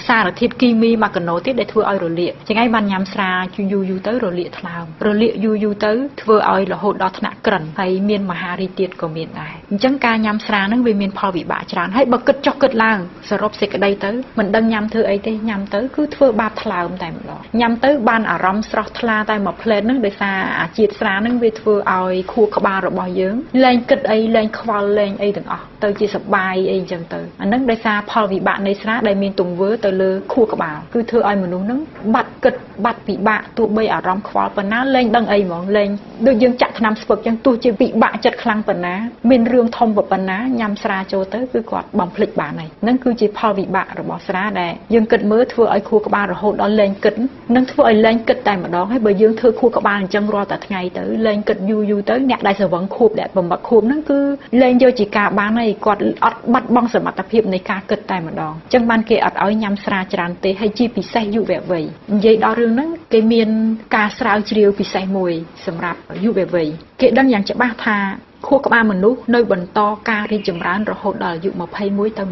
សារធាតុគីមីម៉ាកាណូទៀតដែលធ្វើឲ្យរលាកចឹងហើយបានញ៉ាំស្រាយូរទៅរលាកថ្លើមរលាកយូរទៅធ្វើឲ្យរហូតដល់ថ្នាក់ក្រិនហើយមានមហារីកទៀតក៏មានដែរអញ្ចឹងការញ៉ាំស្រាហ្នឹងវាមានផលវិបាកច្រើនហើយបើគិតចុះគិតឡើងសរុបសេចក្តីទៅមិនដឹងញ៉ាំធ្វើអីទេញ៉ាំទៅគឺធ្វើបាបថ្លើមតែម្ដងញ៉ាំទៅបានអារម្មណ៍ស្រស់ថ្លាតែមួយផ្លែតហ្នឹងដោយសារអាជាតិស្រាហ្នឹងវាធ្វើឲ្យខួរក្បាលរបស់យើងលែងគិតអីលែងខ្វល់លែងអីទាំងអស់ទៅជាសបាយអីអញ្ចឹងទៅអាហ្នឹងដោយសារផលវិបាកនៃស្រាដែលមានទង្វើទៅលើខួរក្បាលគឺធ្វើឲ្យមនុស្សហ្នឹងបាត់គិតបាត់ពិបាកទោះបីអារម្មណ៍ខ្វល់ប៉ុណ្ណាលែងដឹងអីហ្មងលែងដូចយើងចាក់ថ្នាំស្ពឹកអញ្ចឹងទោះជាពិបាកចិត្តខ្លាំងប៉ុណ្ណាមានរឿងធំប៉ុណ្ណាញ៉ាំស្រាចូលទៅគឺគាត់បំភ្លេចបានហើយហ្នឹងគឺជាផលវិបាករបស់ស្រាដែលយើងគិតមើលធ្វើឲ្យខួរក្បាលរហូតដល់លែងគិតនឹងធ្វើឲ្យលែងគិតតែម្ដងហើយបើយើងធ្វើខួរក្បាលអញ្ចឹងរាល់តែថ្ងៃទៅលែងគិតយូរទៅអ្នកដែលស្រវឹងខួបដែលបំបាក់ខួបហ្នឹងគឺលែងយកជាការបានហើយគាត់អត់បាត់បង់សមត្ថភាពនៃការគិតតែម្ដងអញ្ចឹងបានគេអត់ឲ្យញ៉ាំស្រាច្រើនទេហើយជាពិសេសយុវវ័យនិយាយដល់រឿងហ្នឹងគេមានការស្រាវជ្រាវពិសេសមួយសម្រាប់យុវវ័យគេដឹងយ៉ាងច្បាស់ថាខួរក្បាលមនុស្សនៅបន្តការរីកចម្រើនរហូតដល់អាយុ21ទៅ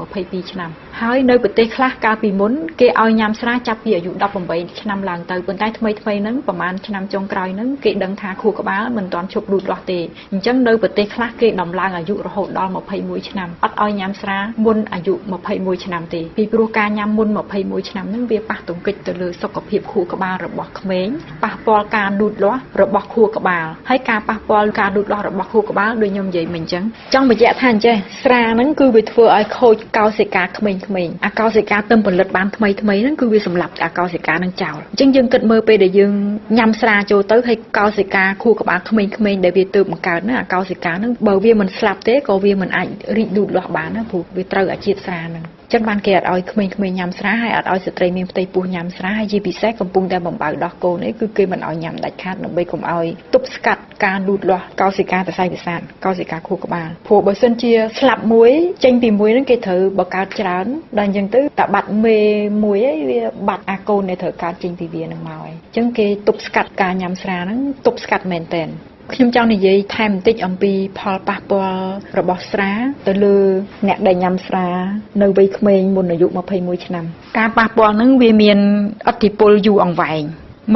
22ឆ្នាំហើយនៅប្រទេសខ្លះកាលពីមុនគេឲ្យញ៉ាំស្រាចាប់ពីអាយុ18ឆ្នាំឡើងទៅប៉ុន្តែថ្មីហ្នឹងប្រហែលឆ្នាំចុងក្រោយហ្នឹងគេដឹងថាខួរក្បាលមិនទាន់ឈប់លូតលាស់ទេអញ្ចឹងនៅប្រទេសខ្លះគេដំឡើងអាយុរហូតដល់21ឆ្នាំអត់ឲ្យញ៉ាំស្រាមុនអាយុ21ឆ្នាំទេពីព្រោះការញ៉ាំមុន21ឆ្នាំហ្នឹងវាប៉ះទង្គិចទៅលើសុខភាពខួរក្បាលរបស់ក្មេងប៉ះពាល់ការលូតលាស់របស់ខួរក្បាលហើយការប៉ះពាល់ការលូតលាស់របស់ខួរក្បាលដូចខ្ញុំនិយាយមិញអញ្ចឹងចង់បញ្ជាក់ថាអញ្ចេះស្រាហ្នឹងគឺវាធ្វើឲ្យខូចកោសិកាក្មេងៗអាកោសិកាទៅផលិតបានថ្មីហ្នឹងគឺវាសម្លាប់អាកោសិកានឹងចោលអញ្ចឹងយើងគិតមើលពេលដែលយើងញ៉ាំស្រាចូលទៅហើយកោសិកាខួរក្បាលក្មេងៗដែលវាទើបបង្កើតហ្នឹងអាកោសិកាហ្នឹងបើវាមិនស្លាប់ទេក៏វាមិនអាចរីកលូតលាស់បានណាព្រោះវាត្រូវអាជាតិស្រាហ្នឹងចឹងបានគេអត់ឲ្យក្មេងៗញ៉ាំស្រាហើយអត់ឲ្យស្ត្រីមានផ្ទៃពោះញ៉ាំស្រាហើយជាពិសេសកំពុងតែបំបៅដោះកូនអីគឺគេមិនឲ្យញ៉ាំដាច់ខាតដើម្បីកុំឲ្យទប់ស្កាត់ការលូតលាស់កោសិកាសរសៃប្រសាទកោសិកាខួរក្បាលព្រោះបើសិនជាស្លាប់មួយចេញពីមួយហ្នឹងគេត្រូវបង្កើតច្រើនដល់អញ្ចឹងទៅតែបាត់មេមួយឯងវាបាត់អាកូនដែលត្រូវកើតចេញពីវានឹងមកឯងអញ្ចឹងគេទប់ស្កាត់ការញ៉ាំស្រាហ្នឹងទប់ស្កាត់មែនតើខ្ញុំចង់និយាយថែមបន្តិចអំពីផលប៉ះពាល់របស់ស្រាទៅលើអ្នកដែលញ៉ាំស្រានៅវ័យក្មេងមុនអាយុ21ឆ្នាំការប៉ះពាល់ហ្នឹងវាមានឥទ្ធិពលយូរអង្វែង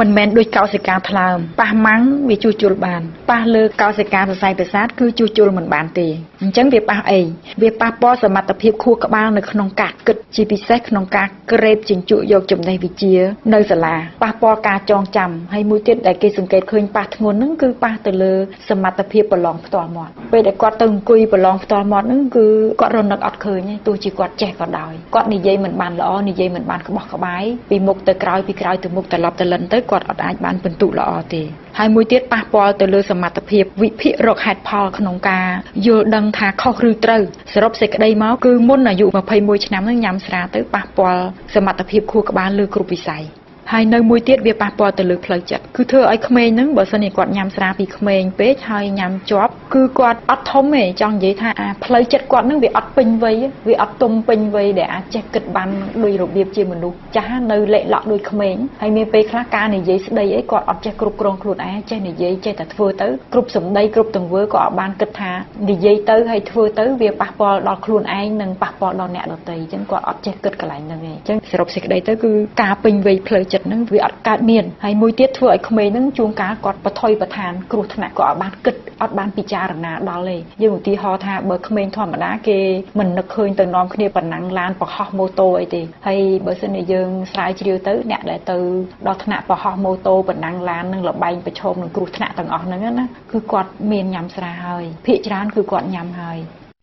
មិនមែនដូចកោសិកាថ្លើមប៉ះម៉ាំងវាជួសជុលបានប៉ះលើកោសិកាសរសៃប្រសាទគឺជួសជុលមិនបានទេអញ្ចឹងវាប៉ះអីវាប៉ះពាល់សមត្ថភាពខួរក្បាលនៅក្នុងការគិតជាពិសេសក្នុងការក្រេបជញ្ជក់យកចំណេះវិជ្ជានៅសាលាប៉ះពាល់ការចងចាំហើយមួយទៀតដែលគេសង្កេតឃើញប៉ះធ្ងន់ហ្នឹងគឺប៉ះទៅលើសមត្ថភាពប្រឡងផ្ទាល់មាត់ពេលដែលគាត់ទៅអង្គុយប្រឡងផ្ទាល់មាត់ហ្នឹងគឺគាត់រនឹកអត់ឃើញទេទោះជាគាត់ចេះក៏ដោយគាត់និយាយមិនបានល្អនិយាយមិនបានក្បោះក្បាយពីមុខទៅក្រោយពីក្រោយទៅមុខត្រឡប់ទៅលិនទៅគាត់អត់អាចបានពិន្ទុល្អទេហើយមួយទៀតប៉ះពាល់ទៅលើសមត្ថភាពវិភាគរកហេតុផលក្នុងការយល់ដឹងថាខុសឬត្រូវសរុបសេចក្តីមកគឺមុនអាយុ21ឆ្នាំហ្នឹងញ៉ាំស្រាទៅប៉ះពាល់សមត្ថភាពខួរក្បាលលើគ្រប់វិស័យ ហើយនៅមួយទៀតវាប៉ះពាល់ទៅលើផ្លូវចិត្តគឺធ្វើឲ្យក្មេងហ្នឹងបើសិនជាគាត់ញ៉ាំស្រាពីក្មេងពេកហើយញ៉ាំជាប់គឺគាត់អត់ធំទេចង់និយាយថាផ្លូវចិត្តគាត់ហ្នឹងវាអត់ពេញវ័យវាអត់ទុំពេញវ័យដែលអាចចេះគិតបានដោយរបៀបជាមនុស្សចាស់នៅលេខលក់ដូចក្មេងហើយមានពេលខ្លះការនិយាយស្ដីអីគាត់អត់ចេះគ្រប់គ្រងខ្លួនឯងចេះនិយាយចេះតែធ្វើទៅគ្រប់សម្ដីគ្រប់ទង្វើក៏អត់បានគិតថានិយាយទៅហើយធ្វើទៅវាប៉ះពាល់ដល់ខ្លួនឯងនិងប៉ះពាល់ដល់អ្នកដទៃអញ្ចឹងគាត់អត់ចេះគិតកន្លែងហ្នឹងឯងអញ្ចឹងសរុបសេចក្ដីទៅគឺការពេញវ័យផ្លូវចិត្តហ្នឹងវាអត់កើតមានហើយមួយទៀតធ្វើឲ្យក្មេងហ្នឹងជួនកាលគាត់បថុយប្រឋានគ្រោះថ្នាក់ក៏អត់បានគិតអត់បានពិចារណាដល់ទេយើងឧទាហរណ៍ថាបើក្មេងធម្មតាគេមិននឹកឃើញទៅនាំគ្នាប៉ុណ្ណឹងឡានបង្ហោះម៉ូតូអីទេហើយបើសិនជាយើងស្រាវជ្រាវទៅអ្នកដែលទៅដល់ថ្នាក់បង្ហោះម៉ូតូប៉ុណ្ណឹងឡាននឹងលបែងប្រឈមនឹងគ្រោះថ្នាក់ទាំងអស់ហ្នឹងណាគឺគាត់មានញ៉ាំស្រាហើយភាគច្រើនគឺគាត់ញ៉ាំហើយ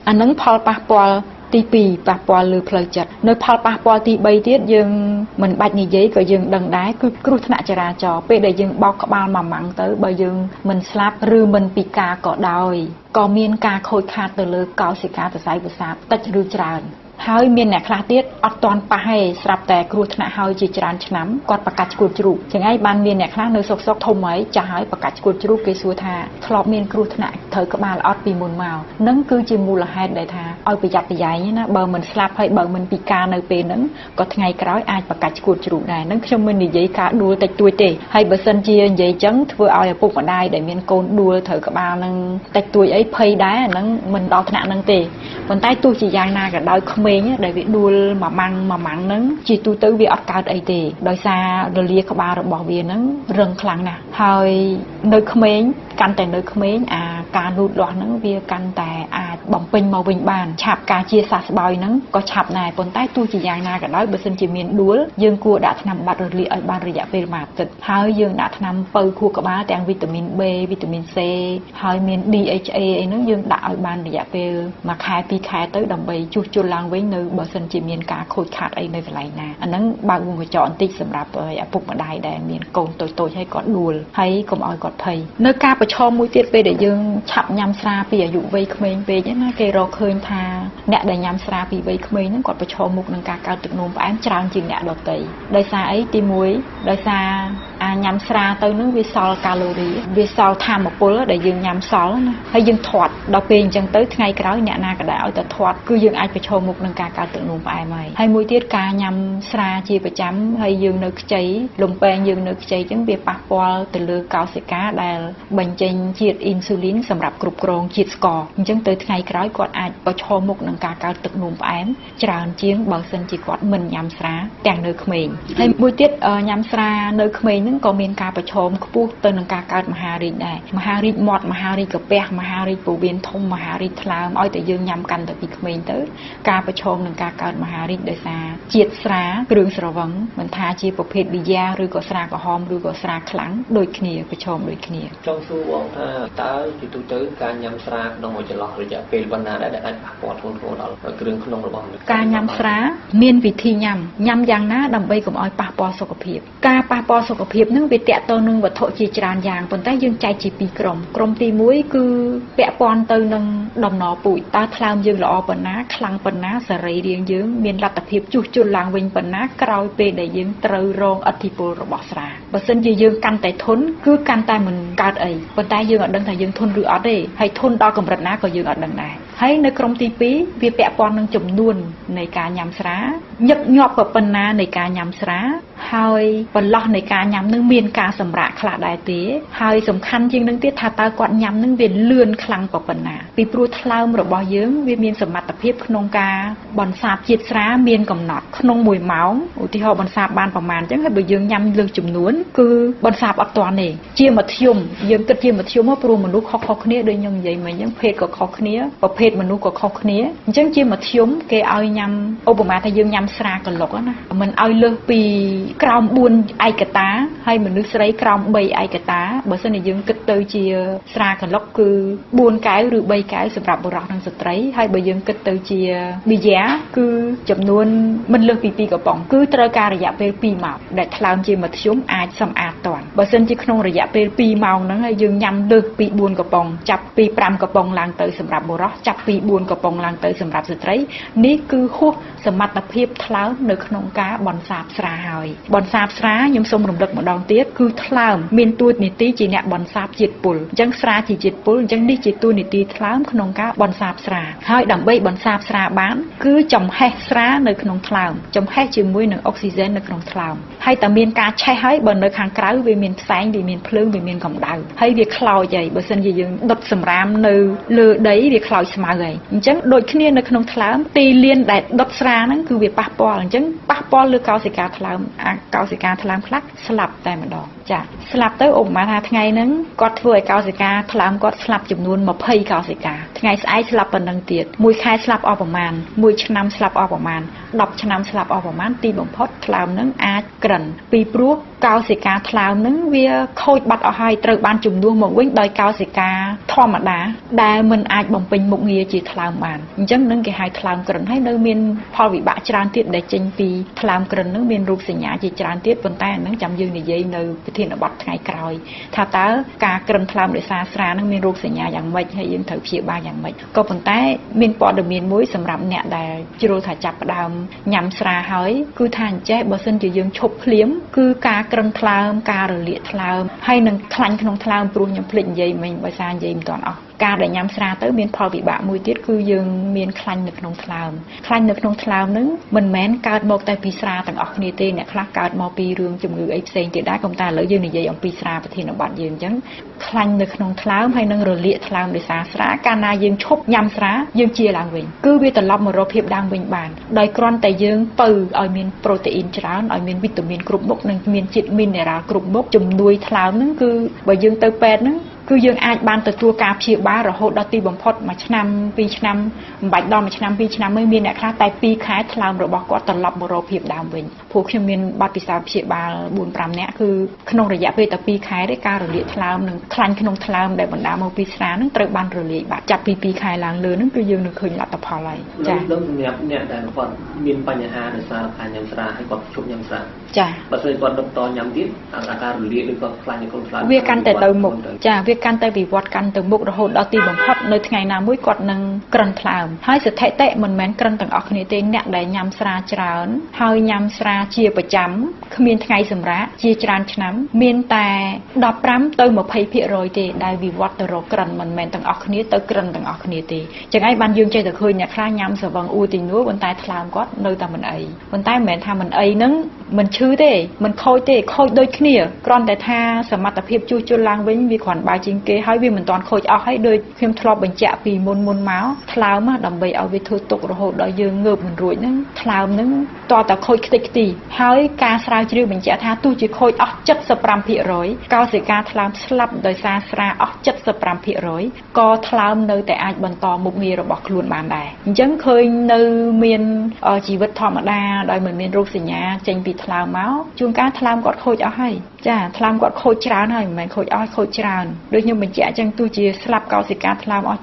អានឹងផលប៉ះពាល់ទី2ប៉ះពាល់លើផ្លូវចិត្តនៅផលប៉ះពាល់ទី3ទៀតយើងមិនបាច់និយាយក៏យើងដឹងដែរគឺគ្រោះថ្នាក់ចរាចរណ៍ពេលដែលយើងបោកក្បាលមួយម៉ាំងទៅបើយើងមិនស្លាប់ឬមិនពិការក៏ដោយក៏មានការខូចខាតទៅលើកោសិកាសរសៃប្រសាទតិចឬច្រើនហើយមានអ្នកខ្លះទៀតអត់ទាន់ប៉ះទេស្រាប់តែគ្រោះថ្នាក់ហើយជាច្រើនឆ្នាំគាត់ប្រកាសឈួតជ្រូកចឹងហើយបានមានអ្នកខ្លះនៅសុកធំហើយចាស់ហើយប្រកាសឈួតជ្រូកគេសួរថាធ្លាប់មានគ្រោះថ្នាក់ត្រូវក្បាលអត់ពីមុនមកនឹងគឺជាមូលហេតុដែលថាឲ្យប្រយ័ត្នប្រយែងណាបើមិនស្លាប់ហើយបើមិនពិការនៅពេលហ្នឹងក៏ថ្ងៃក្រោយអាចប្រកាសឈួតជ្រូកដែរនឹងខ្ញុំមិននិយាយការដួលតិចតួចទេហើយបើសិនជានិយាយចឹងធ្វើឲ្យឪពុកម្ដាយដែលមានកូនដួលត្រូវក្បាលហ្នឹងតិចតួចអីភ័យដែរអាហ្នឹងមិនដល់ថ្នាក់ហ្នឹងទេប៉ុន្តែទោះជាយ៉ាងណាក៏ដោយក្មេងដែលវាដួលមួយម៉ាំងហ្នឹងជាទូទៅវាអត់កើតអីទេដោយសាររលាក្បាលរបស់វាហ្នឹងរឹងខ្លាំងណាស់ហើយនៅក្មេងកាន់តែនៅក្មេងការលូតលាស់ហ្នឹងវាកាន់តែអាចបំពេញមកវិញបានឆាប់ការជាសះស្បើយហ្នឹងក៏ឆាប់ដែរប៉ុន្តែទោះជាយ៉ាងណាក៏ដោយបើសិនជាមានដួលយើងគួរដាក់ថ្នាំបាត់រលាកឲ្យបានរយៈពេល1អាទិត្យហើយយើងដាក់ថ្នាំបើខួរក្បាលទាំងវីតាមីន B វីតាមីន C ហើយមាន DHA អីហ្នឹងយើងដាក់ឲ្យបានរយៈពេល1ខែ2ខែទៅដើម្បីជួសជុលឡើងវិញនៅបើសិនជាមានការខូចខាតអីនៅកន្លែងណាអាហ្នឹងបើកវងកញ្ចក់បន្តិចសម្រាប់ឪពុកម្ដាយដែលមានកូនតូចៗហើយគាត់ដួលហើយកុំឲ្យគាត់ភ័យនៅការប្រឈមមួយទៀតពេលដែលយើងឆាប់ញ៉ាំស្រាពីអាយុវ័យក្មេងពេកណាគេរកឃើញថាអ្នកដែលញ៉ាំស្រាពីវ័យក្មេងហ្នឹងគាត់ប្រឈមមុខនឹងការកើតទឹកនោមផ្អែមច្រើនជាងអ្នកដទៃដោយសារអីទី1ដោយសារញ៉ាំស្រាទៅហ្នឹងវាសល់កាឡូរីវាសល់ថាមពលដែលយើងញ៉ាំសល់ណាហើយយើងធាត់ដល់ពេលអញ្ចឹងទៅថ្ងៃក្រោយអ្នកណាក៏ដែរឲ្យតែធាត់គឺយើងអាចប្រឈមមុខនឹងការកើតទឹកនោមផ្អែមហើយមួយទៀតការញ៉ាំស្រាជាប្រចាំហើយយើងនៅខ្ចីលំពេងយើងនៅខ្ចីអញ្ចឹងវាប៉ះពាល់ទៅលើកោសិកាដែលបញ្ចេញជាតិអ៊ីនស៊ូលីនសម្រាប់គ្រប់គ្រងជាតិស្ករអញ្ចឹងទៅថ្ងៃក្រោយគាត់អាចប្រឈមមុខនឹងការកើតទឹកនោមផ្អែមច្រើនជាងបើសិនជាគាត់មិនញ៉ាំស្រាទាំងនៅក្មេងហើយមួយទៀតញ៉ាំស្រានៅក្មេងហ្នឹងក៏មានការប្រឈមខ្ពស់ទៅនឹងការកើតមហារីកដែរមហារីកមាត់មហារីកកាពះមហារីកពោះវៀនធំមហារីកថ្លើមឲ្យតែយើងញ៉ាំកាន់តែពីក្មេងទៅការប្រឈមនឹងការកើតមហារីកដោយសារជាតិស្រាគ្រឿងស្រវឹងមិនថាជាប្រភេទប៊ីយ៉ាឬក៏ស្រាក្រហមឬក៏ស្រាខ្លាំងដូចគ្នាប្រឈមដូចគ្នាចង់សួរបងថាតើជាទូទៅការញ៉ាំស្រាក្នុងចន្លោះរយៈពេលប៉ុណ្ណាដែលអាចប៉ះពាល់ធ្ងន់ធ្ងរដល់គ្រឿងក្នុងរបស់មនុស្សការញ៉ាំស្រាមានវិធីញ៉ាំយ៉ាងណាដើម្បីកុំឲ្យប៉ះពាល់សុខភាពការប៉ះពាល់សុខភាពនឹងវាទាក់ទងនឹងវត្ថុជាច្រើនយ៉ាងប៉ុន្តែយើងចែកជា2ក្រុមទី1គឺពាក់ព័ន្ធទៅនឹងដំណរពូជតើថ្លើមយើងល្អប៉ុណ្ណាខ្លាំងប៉ុណ្ណាសរីរាង្គយើងមានលទ្ធភាពជួសជុលឡើងវិញប៉ុណ្ណាក្រោយពេលដែលយើងត្រូវរងឥទ្ធិពលរបស់ស្រាបើសិនជាយើងកាន់តែធន់គឺកាន់តែមិនកើតអីប៉ុន្តែយើងអត់ដឹងថាយើងធន់ឬអត់ទេហើយធន់ដល់កម្រិតណាក៏យើងអត់ដឹងដែរហើយនៅក្រុមទី2វាពាក់ព័ន្ធនឹងចំនួននៃការញ៉ាំស្រាញឹកញាប់ប៉ុណ្ណានៃការញ៉ាំស្រាហើយបន្លោះនៃការញ៉ាំនឹងមានការសម្រាកខ្លះដែរទេហើយសំខាន់ជាងនឹងទៀតថាតើគាត់ញ៉ាំនឹងវាលឿនខ្លាំងប៉ុណ្ណាពីព្រោះថ្លើមរបស់យើងវាមានសមត្ថភាពក្នុងការបន្សាបជាតិស្រាមានកំណត់ក្នុង1ម៉ោងឧទាហរណ៍បន្សាបបានប្រមាណអញ្ចឹងហើយបើយើងញ៉ាំលើសចំនួនគឺបន្សាបអត់ទាន់ទេជាមធ្យមយើងគិតជាមធ្យមមកព្រោះមនុស្សខុសៗគ្នាដូចខ្ញុំនិយាយមិញអញ្ចឹងភេទក៏ខុសគ្នាប្រភេទមនុស្សក៏ខុសគ្នាអញ្ចឹងជាមធ្យមគេឲ្យញ៉ាំឧបមាថាយើងញ៉ាំស្រាកន្លុកណាមិនឲ្យលើសពីក្រោម4ឯកតាហើយមនុស្សស្រីក្រោម3ឯកតាបើសិនជាយើងគិតទៅជាស្រាកន្លុកគឺ4កែវឬ3កែវសម្រាប់បុរសនិងស្ត្រីហើយបើយើងគិតទៅជាប៊ីយ៉ាគឺចំនួនមិនលើសពី2កំប៉ុងគឺត្រូវការរយៈពេល2ម៉ោងដែលថ្លើមជាមធ្យមអាចសម្អាតតាន់បើសិនជាក្នុងរយៈពេល2ម៉ោងហ្នឹងហើយយើងញ៉ាំលើសពី4កំប៉ុងចាប់ពី5កំប៉ុងឡើងទៅសម្រាប់បុរសចាប់ពី4កំប៉ុងឡើងទៅសម្រាប់ស្ត្រីនេះគឺហួសសមត្ថភាពថ្លើមនៅក្នុងការបន្សាបស្រាហើយ បនសាបស្រាខ្ញុំសូមរំលឹកម្ដងទៀតគឺថ្លើមមានតួនាទីជាអ្នកបនសាបជាតិពុលអញ្ចឹងស្រាជាជាតិពុលអញ្ចឹងនេះជាតួនាទីថ្លើមក្នុងការបនសាបស្រាហើយដើម្បីបនសាបស្រាបានគឺចំហេះស្រានៅក្នុងថ្លើមចំហេះជាមួយនឹងអុកស៊ីហ្សែននៅក្នុងថ្លើមហើយតែមានការឆេះហើយបើនៅខាងក្រៅវាមានផ្សែងវាមានភ្លើងវាមានកម្ដៅហើយវាខ្លោចហើយបើសិនជាយើងដុតសម្រាមនៅលើដីវាខ្លោចស្មៅហើយអញ្ចឹងដូចគ្នានៅក្នុងថ្លើមទីលានដែលដុតស្រាហ្នឹងគឺវាប៉ះពាល់អញ្ចឹងប៉ះពាល់លើកោសិកាថ្លើមកោសិកាថ្លើមខ្លះស្លាប់តែម្ដងចាស្លាប់ទៅឧបមាថាថ្ងៃហ្នឹងគាត់ធ្វើឲ្យកោសិកាថ្លើមគាត់ស្លាប់ចំនួន20កោសិកាថ្ងៃស្អែកស្លាប់ប៉ុណ្ណឹងទៀតមួយខែស្លាប់អស់ប្រមាណមួយឆ្នាំស្លាប់អស់ប្រមាណ10ឆ្នាំស្លាប់អស់ប្រមាណទីបំផុតថ្លើមហ្នឹងអាចក្រិនពីព្រោះកោសិកាថ្លើមហ្នឹងវាខូចបាត់អស់ហើយត្រូវបានជំនួសមកវិញដោយកោសិកាធម្មតាដែលមិនអាចបំពេញមុខងារជាថ្លើមបានអញ្ចឹងនឹងគេហៅថ្លើមក្រិនហើយនៅមានផលវិបាកច្រើនទៀតដែលចេញពីថ្លើមក្រិនហ្នឹងមានរូបសញ្ញាជាច្រើនទៀតប៉ុន្តែអាហ្នឹងចាំយើងនិយាយនៅប្រធានបទថ្ងៃក្រោយថាតើការក្រិនថ្លើមដោយសារស្រាហ្នឹងមានរូបសញ្ញាយ៉ាងម៉េចហើយយើងត្រូវព្យាបាលយ៉ាងម៉េចក៏ប៉ុន្តែមានព័ត៌មានមួយសម្រាប់អ្នកដែលជ្រុលថាចាប់ផ្ដើមញ៉ាំស្រាហើយគឺថាអញ្ចេះបើសិនជាយើងឈប់ភ្លាមគឺការក្រិនថ្លើមការរលាកថ្លើមហើយនឹងខ្លាញ់ក្នុងថ្លើមព្រោះខ្ញុំភ្លេចនិយាយមិញបើសារនិយាយមិនទាន់អស់ការដែលញ៉ាំស្រាទៅមានផលវិបាកមួយទៀតគឺយើងមានខ្លាញ់នៅក្នុងថ្លើមខ្លាញ់នៅក្នុងថ្លើមហ្នឹងមិនមែនកើតមកតែពីស្រាទាំងអស់គ្នាទេអ្នកខ្លះកើតមកពីរឿងជំងឺអីផ្សេងទៀតដែរក៏តែឥឡូវយើងនិយាយអំពីស្រាប្រធានបទយើងអញ្ចឹងខ្លាញ់នៅក្នុងថ្លើមហើយនឹងរលាកថ្លើមដោយសារស្រាកាលណាយើងឈប់ញ៉ាំស្រាយើងជាឡើងវិញគឺវាត្រឡប់មករកភាពដើមវិញបានដោយគ្រាន់តែយើងពៅឲ្យមានប្រូតេអ៊ីនច្រើនឲ្យមានវីតាមីនគ្រប់មុខនិងមានជាតិមីនរ៉ាល់គ្រប់មុខជំនួយថ្លើមហ្នឹងគឺបើយើងទៅពេទ្យហ្នឹងគឺយើងអាចបានទទួលការព្យាបាលរហូតដល់ទីបំផុត1ឆ្នាំ2ឆ្នាំមិនបាច់ដល់1ឆ្នាំ2ឆ្នាំទេមានអ្នកខ្លះតែ2ខែថ្លើមរបស់គាត់ត្រឡប់មករកភាពដើមវិញព្រោះខ្ញុំមានបទពិសោធន៍ព្យាបាល 4-5 នាក់គឺក្នុងរយៈពេលតែ2ខែទេការរលាកថ្លើមនិងខ្លាញ់ក្នុងថ្លើមដែលបណ្ដាលមកពីស្រានឹងត្រូវបានរលាយបាត់ចាប់ពី2ខែឡើងលើនឹងគឺយើងនឹងឃើញលទ្ធផលហើយចា៎សម្រាប់អ្នកដែលគាត់មានបញ្ហាដោយសារការញ៉ាំស្រាហើយគាត់ជប់ញ៉ាំស្រាចា៎បើស្អីគាត់បន្តញ៉ាំទៀតអាការរលាកឬក៏ខ្លាញ់នៅក្នុងថ្លើមវាកាន់តែទៅមុខចា៎វាកាន់តែវិវត្តកាន់ទៅមុខរហូតដល់ទីបំផុតនៅថ្ងៃណាមួយគាត់នឹងក្រិនថ្លើមហើយស្ថិតិមិនមែនក្រិនទាំងអស់គ្នាទេអ្នកដែលញ៉ាំស្រាច្រើនហើយញ៉ាំស្រាជាប្រចាំគ្មានថ្ងៃសម្រាកជាច្រើនឆ្នាំមានតែ15ទៅ20%ទេដែលវិវត្តទៅរកក្រិនមិនមែនទាំងអស់គ្នាទៅក្រិនទាំងអស់គ្នាទេចឹងហើយបានយើងចេះតែឃើញអ្នកខ្លះញ៉ាំស្រវឹងអ៊ូទីនួប៉ុន្តែថ្លើមគាត់នៅតែមិនអីប៉ុន្តែមិនមែនថាមិនអីហ្នឹងមិនឈឺទេមិនខូចទេខូចដូចគ្នាគ្រាន់តែថាសមត្ថភាពជួសជុលឡើងវិញវាគ្រាន់បើជាងគេហើយវាមិនទាន់ខូចអស់ហើយដូចខ្ញុំធ្លាប់បញ្ជាក់ពីមុនមកថ្លើមដើម្បីឲ្យវាធ្វើទុករហូតដល់យើងងើបមិនរួចហ្នឹងថ្លើមហ្នឹងតតែខូចខ្ទេចខ្ទីហើយការស្រាវជ្រាវបញ្ជាក់ថាទោះជាខូចអស់ 75% កោសិកាថ្លើមស្លាប់ដោយសារស្រាអស់ 75% ក៏ថ្លើមនៅតែអាចបន្តមុខងាររបស់ខ្លួនបានដែរអញ្ចឹងឃើញនៅមានជីវិតធម្មតាដោយមិនមានរោគសញ្ញាចេញពីថ្លើមមកជួនកាលថ្លើមគាត់ខូចអស់ហើយចាថ្លើមគាត់ខូចច្រើនហើយមិនមែនខូចអស់ខូចច្រើនដូចខ្ញុំបញ្ជាក់អញ្ចឹងទោះជាស្លាប់កោសិកាថ្លើមអស់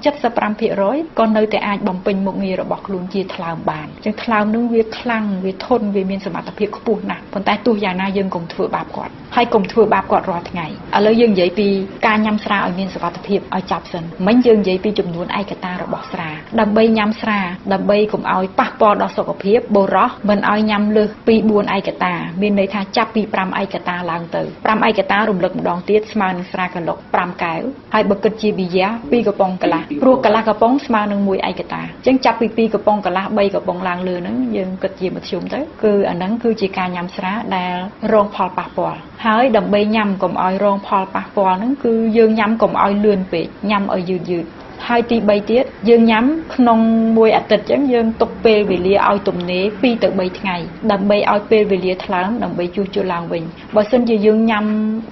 75% ក៏នៅតែអាចបំពេញមុខងាររបស់ខ្លួនជាថ្លើមបានអញ្ចឹងថ្លើមនឹងវាខ្លាំងវាធន់វាមានសមត្ថភាពខ្ពស់ណាស់ប៉ុន្តែទោះយ៉ាងណាយើងកុំធ្វើបាបគាត់ហើយកុំធ្វើបាបគាត់រាល់ថ្ងៃឥឡូវយើងនិយាយពីការញ៉ាំស្រាឲ្យមានសុវត្ថិភាពឲ្យចាប់សិនមិញយើងនិយាយពីចំនួនឯកតារបស់ស្រាដើម្បីញ៉ាំស្រាដើម្បីកុំឲ្យប៉ះពាល់ដល់សុខភាពបុរសមិនឲ្យញ៉ាំលើសពី4ឯកតាមានន័យថាចាប់ពី5ឯកតាឡើងទៅ5ឯកតារំលឹកម្ដងទៀតស្មើនឹងស្រាកន្លុក5កែវហើយបើគិតជាវីយ៉ា2កំប៉ុងកន្លះព្រោះកន្លះកំប៉ុងស្មើនឹង1ឯកតាអញ្ចឹងចាប់ពី2កំប៉ុងកន្លះ3កំប៉ុងឡើងលើហ្នឹងយើងគិតជាមធ្យមទៅគឺអាហ្នឹងគឺជាការញ៉ាំស្រាដែលរងផលប៉ះពាល់ហើយដើម្បីញ៉ាំកុំឲ្យរងផលប៉ះពាល់ហ្នឹងគឺយើងញ៉ាំកុំឲ្យលឿនពេកញ៉ាំឲ្យយឺតហើយទី3ទៀតយើងញ៉ាំក្នុងមួយអាទិត្យអញ្ចឹងយើងទុកពេលវេលាឲ្យទំនេរ2ទៅ3ថ្ងៃដើម្បីឲ្យពេលវេលាថ្លើមដើម្បីជួសជុលឡើងវិញបើសិនជាយើងញ៉ាំ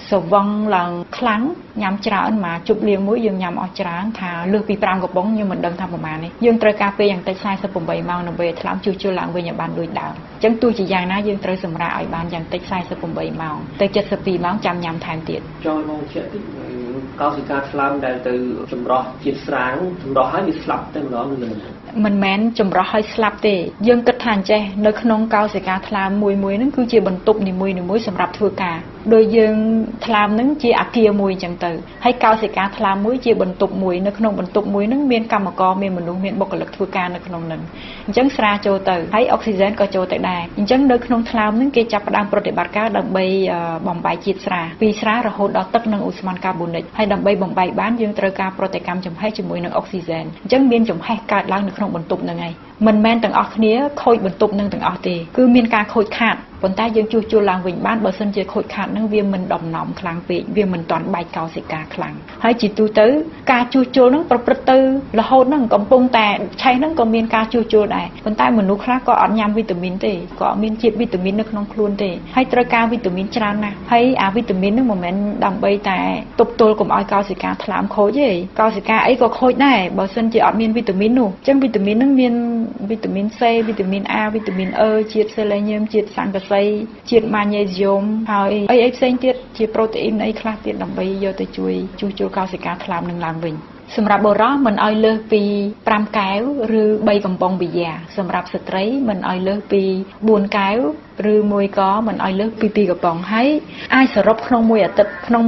ស្រវឹងឡើងខ្លាំងញ៉ាំច្រើនមកជប់លៀងមួយយើងញ៉ាំអស់ច្រើនថាលើសពី5កំប៉ុងខ្ញុំមិនដឹងថាប្រហែលនេះយើងត្រូវការពេលយ៉ាងតិច48ម៉ោងដើម្បីឲ្យថ្លើមជួសជុលឡើងវិញឲ្យបានដូចដើមអញ្ចឹងទោះជាយ៉ាងណាយើងត្រូវសម្រាកឲ្យបានយ៉ាងតិច48ម៉ោងទៅ72ម៉ោងចាំញ៉ាំថែមទៀតចូលមកជាតិចកោសិកាថ្លើមដែលទៅចម្រោះជាតិស្រាចម្រោះហើយវាស្លាប់តែម្ដងមិនមែនចម្រោះឲ្យស្លាប់ទេយើងគិត ថាអញ្ចេះនៅក្នុងកោសិកាថ្លើមមួយហ្នឹងគឺជាបន្ទប់នីមួយៗសម្រាប់ធ្វើការដោយយើងថ្លើមហ្នឹងជាអាគារមួយអញ្ចឹងទៅហើយកោសិកាថ្លើមមួយជាបន្ទប់មួយនៅក្នុងបន្ទប់មួយហ្នឹងមានកម្មករមានមនុស្សមានបុគ្គលិកធ្វើការនៅក្នុងហ្នឹងអញ្ចឹងស្រាចូលទៅហើយអុកស៊ីហ្សែនក៏ចូលទៅដែរអញ្ចឹងនៅក្នុងថ្លើមហ្នឹងគេចាប់ផ្ដើមប្រតិបត្តិការដើម្បីបំបែកជាតិស្រាពីស្រារហូតដល់ទឹកនិងអូស្មန်កាបូនិកហើយដើម្បីបំបែកបានយើងត្រូវការប្រតិកម្មចំហេះជាមួយនឹងអុកស៊ីហ្សែនអញ្ចឹងមានចំហេះកើតឡើងនៅក្នុងបន្ទប់ហ្នឹងហើយមិនមែនទាំងអស់គ្នាខូចបន្ទប់នឹងទាំងអស់ទេគឺមានការខូចខាតប៉ុន្តែយើងជួសជុលឡើងវិញបានបើសិនជាខូចខាតនឹងវាមិនដំណំខ្លាំងពេកវាមិនទាន់បែកកោសិកាខ្លាំងហើយជាទូទៅការជួសជុលនឹងប្រព្រឹត្តទៅរហូតនឹងកំពុងតែឆេះនឹងក៏មានការជួសជុលដែរប៉ុន្តែមនុស្សខ្លះក៏អត់ញ៉ាំវីតាមីនទេក៏អត់មានជាតិវីតាមីននៅក្នុងខ្លួនទេហើយត្រូវការវីតាមីនច្រើនណាស់ហើយអាវីតាមីននឹងមិនមែនដើម្បីតែទប់ទល់កុំឲ្យកោសិកាថ្លើមខូចទេកោសិកាអីក៏ខូចដែរបើសិនជាអត់មានវីតាមីននោះអញ្ចឹងវីតាមីននឹងមានវីតាមីន C វីតាមីន A វីតាមីន E ជាតិសេលេញៀមជាតិសង្កសីជាតិម៉ាញ៉េស្យូមហើយអីផ្សេងទៀតជាប្រូតេអ៊ីនអីខ្លះទៀតដើម្បីយកទៅជួយជួសជុលកោសិកាថ្លើមនឹងឡើងវិញសម្រាប់បុរសមិនឲ្យលើសពី5កែវឬ3កំប៉ុងប៊ីយ៉ាសម្រាប់ស្ត្រីមិនឲ្យលើសពី4កែវឬមួយក៏មិនឲ្យលើសពី2កំប៉ុងហើយអាចសរុបក្នុងមួយអាទិត្យហ្នឹ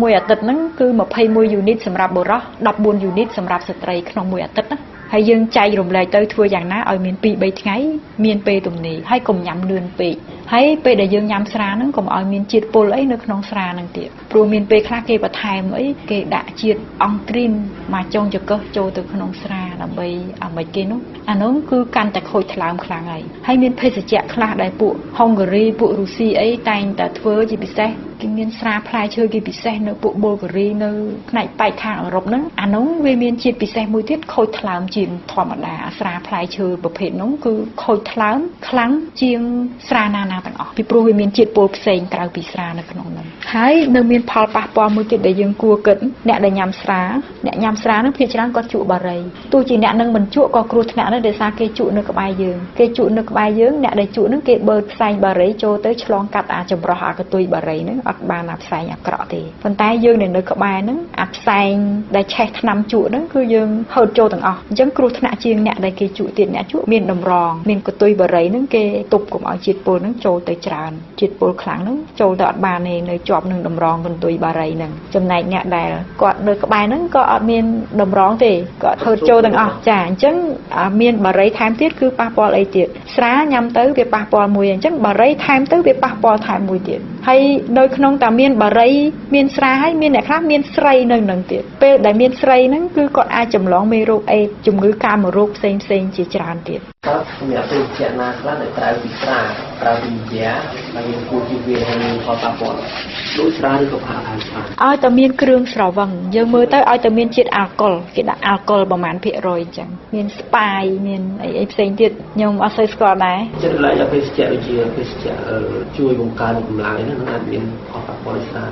ងគឺ21យូនីតសម្រាប់បុរស14យូនីតសម្រាប់ស្ត្រីក្នុងមួយអាទិត្យណាហើយយើងចែករំលែកទៅធ្វើយ៉ាងណាឲ្យមាន 2-3 ថ្ងៃមានពេលទំនេរហើយកុំញ៉ាំលឿនពេកហើយពេលដែលយើងញ៉ាំស្រាហ្នឹងកុំឲ្យមានជាតិពុលអីនៅក្នុងស្រាហ្នឹងទៀតព្រោះមានពេលខ្លះគេបន្ថែមអីគេដាក់ជាតិអង់គ្រីនមកចុងចង្កឹះចូលទៅក្នុងស្រាដើម្បីឲ្យមិនគេនោះអានោះគឺកាន់តែខូចថ្លើមខ្លាំងហើយមានភេសជ្ជៈខ្លះដែលពួកហុងហ្គារីពួករុស្ស៊ីអីតែងតែធ្វើជាពិសេសគេមានស្រាផ្លែឈើគេពិសេសនៅពួកប៊ុលហ្គារីនៅផ្នែកប៉ែកខាងអឺរ៉ុបហ្នឹងអានោះវាមានជាតិពិសេសមួយទៀតខូចថ្លើមជាងធម្មតាអាស្រាផ្លែឈើប្រភេទនោះគឺខូចថ្លើមខ្លាំងជាងស្រាណាទាំងអស់ពីព្រោះវាមានជាតិពុលផ្សេងក្រៅពីស្រានៅក្នុងនោះហើយនៅមានផលប៉ះពាល់មួយទៀតដែលយើងគួរគិតអ្នកដែលញ៉ាំស្រាហ្នឹងភាគច្រើនគាត់ជក់បារីទោះជាអ្នកនឹងមិនជក់ក៏គ្រោះថ្នាក់ដែរដោយសារគេជក់នៅក្បែរយើងអ្នកដែលជក់ហ្នឹងគេបឺតផ្សែងបារីចូលទៅឆ្លងកាត់អាចចម្រោះអាកតុយបារីហ្នឹងអត់បានអាផ្សែងអាក្រក់ទេប៉ុន្តែយើងនៅក្បែរហ្នឹងអាផ្សែងដែលឆេះថ្នាំជក់ហ្នឹងគឺយើងហូតចូលទាំងអស់អញ្ចឹងគ្រោះថ្នាក់ជាងអ្នកដែលគេជក់ទៀតអ្នកជក់មានតម្រងមានកតុយបារីហ្នឹងគេទប់កុំឲ្យជាតិពុលហ្នឹងចូលទៅច្រើនជាតិពុលខ្លាំងហ្នឹងចូលទៅអត់បានទេនៅជាប់នឹងតម្រងកន្ទុយបារីហ្នឹងចំណែកអ្នកដែលគាត់នៅក្បែរហ្នឹងក៏អត់មានតម្រងទេគាត់ហូតចូលទាំងអស់ចាអញ្ចឹងមានបារីថែមទៀតគឺប៉ះពាល់អីទៀតស្រាញ៉ាំទៅវាប៉ះពាល់មួយអញ្ចឹងបារីថែមទៅវាប៉ះពាល់ថែមមួយទៀតហើយនៅក្នុងតែមានបារីមានស្រាហើយមានអ្នកខ្លះមានស្រីនៅនឹងទៀតពេលដែលមានស្រីហ្នឹងគឺគាត់អាចចម្លងមេរោគអេដជំងឺកាមរោគផ្សេងជាច្រើនទៀតតើសម្រាប់ពេលជាណាខ្លះដែលក្រៅពីស្រាក្រៅពីយ៉ាដែលយើងគួរជៀសវាងនឹងផលប៉ះពាល់ដូចស្រាឬក៏ផាហើយស្រាឲ្យតែមានគ្រឿងស្រវឹងយើងមើលទៅឲ្យតែមានជាតិអាល់កុលគេដាក់អាល់កុលប្រមាណភាគរយអញ្ចឹងមានស្ប៉ាយមានអីផ្សេងទៀតខ្ញុំអត់សូវស្គាល់ដែរចិត្តឡើយដល់ភេសជ្ជៈដូចជាភេសជ្ជៈជួយបង្កើនកម្លាំងហ្នឹងអាចមានផលប៉ះពាល់ស្រា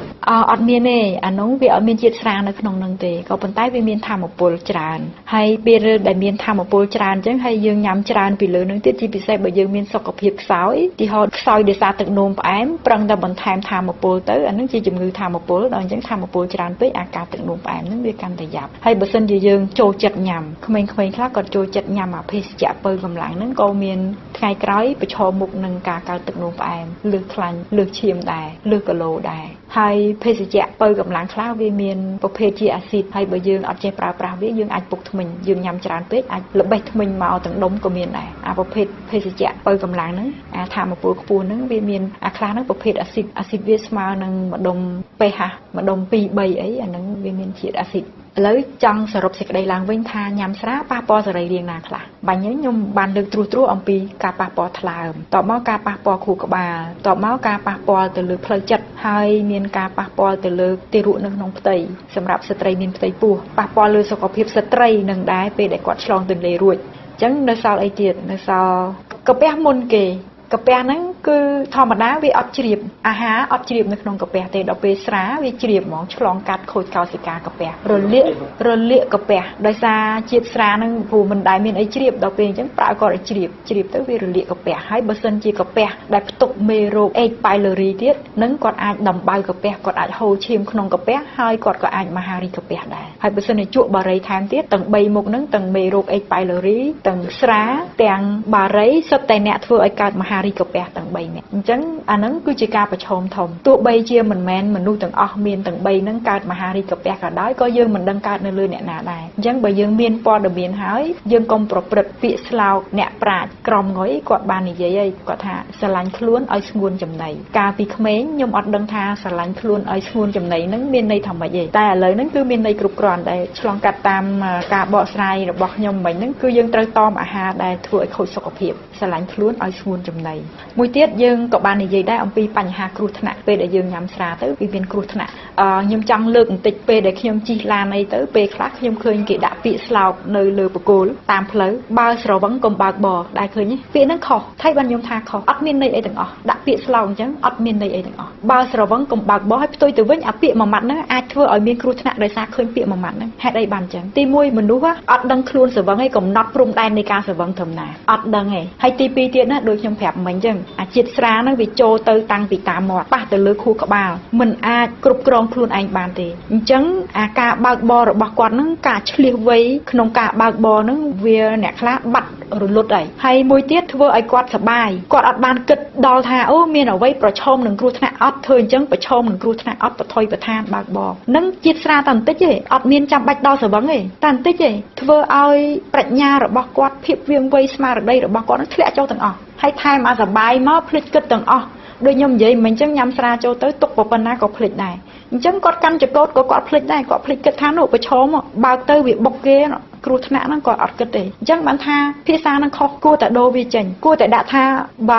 អត់មានទេអានោះវាអត់មានជាតិស្រានៅក្នុងហ្នឹងទេក៏ប៉ុន្តែវាមានថាមពលច្រើនហើយពេលដែលមានថាមពលច្រើនអញ្ចឹងហើយយើងញ៉ាំច្រើនពីលើនឹងទៀតជាពិសេសបើយើងមានសុខភាពខ្សោយទីហោខ្សោយដោយសារទឹកនោមផ្អែមប្រឹងតែបន្ថែមថាមពលទៅអានឹងជាជំងឺថាមពលដល់អញ្ចឹងថាមពលច្រើនពេកអាការទឹកនោមផ្អែមហ្នឹងវាកាន់តែយ៉ាប់ហើយបើសិនជាយើងចូលចិត្តញ៉ាំក្មេងៗខ្លះក៏ចូលចិត្តញ៉ាំអាភេសជ្ជៈពៅកម្លាំងហ្នឹងក៏មានថ្ងៃក្រោយប្រឈមមុខនឹងការកើតទឹកនោមផ្អែមលើសខ្លាញ់លើសឈាមដែរលើសគីឡូដែរហើយភេសជ្ជៈពៅកម្លាំងខ្លះវាមានប្រភេទជាអាស៊ីតហើយបើយើងអត់ចេះប្រើប្រាស់វាយើងអាចពុកធ្មេញយើងញ៉ាំច្រើនពេកអាចល្បេះធ្មេញមកទាំងដុំក៏មានដែរអាប្រភេទភេសជ្ជៈពៅកម្លាំងហ្នឹងអាថាមពលខ្ពស់ហ្នឹងវាមានអាខ្លះហ្នឹងប្រភេទអាស៊ីតវាស្មើនឹងម្ដុំ pH ម្ដុំ 2-3 អីអាហ្នឹងវាមានជាតិអាស៊ីតឥឡូវចង់សរុបសេចក្តីឡើងវិញថាញ៉ាំស្រាប៉ះពាល់សរីរាង្គណាខ្លះបាញ់ខ្ញុំបានលើកត្រួសអំពីការប៉ះពាល់ថ្លើមតបមកការប៉ះពាល់ខួរក្បាលតបមកការប៉ះពាល់ទៅលើផ្លូវចិត្តហើយមានការប៉ះពាល់ទៅលើទារកនៅក្នុងផ្ទៃសម្រាប់ស្ត្រីមានផ្ទៃពោះប៉ះពាល់លើសុខភាពស្ត្រីនឹងដែរពេលដែលគាត់ឆ្លងទន្លេរួចអញ្ចឹងនៅសល់អីទៀតនៅសល់កាពះមុនគេកាពះហ្នឹងគឺធម្មតាវាអត់ជ្រាប អាហារអត់ជ្រាបនៅក្នុងកាពះទេដល់ពេលស្រាវាជ្រាបហ្មងឆ្លងកាត់ខូចកោសិកាកាពះរលាកកាពះដោយសារជាតិស្រានឹងព្រោះមិនដែលមានអីជ្រាបដល់ពេលអញ្ចឹងប្រើគាត់ឲ្យជ្រាបទៅវារលាកកាពះហើយបើសិនជាកាពះដែលផ្ទុកមេរោគ H pylori ទៀតនឹងគាត់អាចដំបៅកាពះគាត់អាចហូរឈាមក្នុងកាពះហើយគាត់ក៏អាចមហារីកកាពះដែរហើយបើសិនជាជក់បារីថែមទៀតទាំង3មុខហ្នឹងទាំងមេរោគ H pylori ទាំងស្រាទាំងបារីសុទ្ធតែអ្នកធ្វើឲ្យកើតមហារីកកាពះទាំង3នេះអញ្ចឹងអាហ្នឹងគឺជាការប្រឈមធំទោះបីជាមិនមែនមនុស្សទាំងអស់មានទាំង3ហ្នឹងកើតមហារីកកាពះក៏ដោយក៏យើងមិនដឹងកើតនៅលើអ្នកណាដែរអញ្ចឹងបើយើងមានព័ត៌មានហើយយើងកុំប្រព្រឹត្តពាក្យស្លោកអ្នកប្រាជ្ញក្រមងុយគាត់បាននិយាយហើយគាត់ថាស្រឡាញ់ខ្លួនឲ្យស្ងួនចំណីកាលពីក្មេងខ្ញុំអត់ដឹងថាស្រឡាញ់ខ្លួនឲ្យស្ងួនចំណីហ្នឹងមានន័យថាម៉េចទេតែឥឡូវហ្នឹងគឺមានន័យគ្រប់គ្រាន់ដែលឆ្លងកាត់តាមការបកស្រាយរបស់ខ្ញុំមិញហ្នឹងគឺយើងត្រូវតមអាហារដែលធ្វើឲ្យខូចសុខភាពស្រឡាញ់ខ្លួនឲ្យស្ងួនចំណីមួយទៀតយើងក៏បាននិយាយដែរអំពីបញ្ហាគ្រោះថ្នាក់ពេលដែលយើងញ៉ាំស្រាទៅវាមានគ្រោះថ្នាក់ខ្ញុំចង់លើកបន្តិចពេលដែលខ្ញុំជិះឡានអីទៅពេលខ្លះខ្ញុំឃើញគេដាក់ពាក្យស្លោកនៅលើបង្គោលតាមផ្លូវបើស្រវឹងកុំបើកបរដែលឃើញពាក្យហ្នឹងខុសថៃបានខ្ញុំថាខុសអត់មានន័យអីទាំងអស់ដាក់ពាក្យស្លោកអញ្ចឹងអត់មានន័យអីទាំងអស់បើស្រវឹងកុំបើកបរឲ្យផ្ទុយទៅវិញអាពាក្យមួយម៉ាត់ហ្នឹងអាចធ្វើឲ្យមានគ្រោះថ្នាក់ដោយសារឃើញពាក្យមួយម៉ាត់ហ្នឹងហេតុអីបានអញ្ចឹងទី1មនុស្សអត់ដឹងខ្លួនស្រវឹងឯងកំណត់ព្រំដែននៃការស្រវឹងត្រឹមណាអត់ដឹងឯងហើយទី2ទៀតណាដូចខ្ញុំប្រាប់មិញអញ្ចឹងអាជាតិស្រាហ្នឹងវាចូលទៅតាំងពីតាមមាត់ប៉ះទៅលើខួរក្បាលមិនអាចគ្រប់គ្រងខ្លួនឯងបានទេអញ្ចឹងអាការបើកបររបស់គាត់ហ្នឹងការឆ្លៀសវៃក្នុងការបើកបរហ្នឹងវាអ្នកខ្លះបាត់រលត់ហើយមួយទៀតធ្វើឲ្យគាត់សប្បាយគាត់អត់បានគិតដល់ថាអូមានអ្វីប្រឈមនឹងគ្រោះថ្នាក់អត់ធ្វើអញ្ចឹងប្រឈមនឹងគ្រោះថ្នាក់អត់បថុយប្រឋានបើកបរនឹងជាតិស្រាតែបន្តិចទេអត់មានចាំបាច់ដល់ស្រវឹងទេតែបន្តិចទេធ្វើឲ្យប្រាជ្ញារបស់គាត់ភាពវាងវៃស្មារតីរបស់គាត់នឹងធ្លាក់ចុះទាំងអស់ហើយថែមអាសប្បាយមកភ្លេចគិតទាំងអស់ដូចខ្ញុំនិយាយមិញអញ្ចឹងញ៉ាំស្រាចូលទៅទុកប៉ុណ្ណាក៏ភ្លេចដែរអញ្ចឹងគាត់កាន់ចកោតក៏គាត់ភ្លេចដែរគាត់ភ្លេចគិតថានោះប្រឈមបើកទៅវាបុកគេគ្រោះថ្នាក់ហ្នឹងគាត់អត់គិតទេអញ្ចឹងបានថាភាសាហ្នឹងខុសគួរតែដូរវាចេញគួរតែដាក់ថាប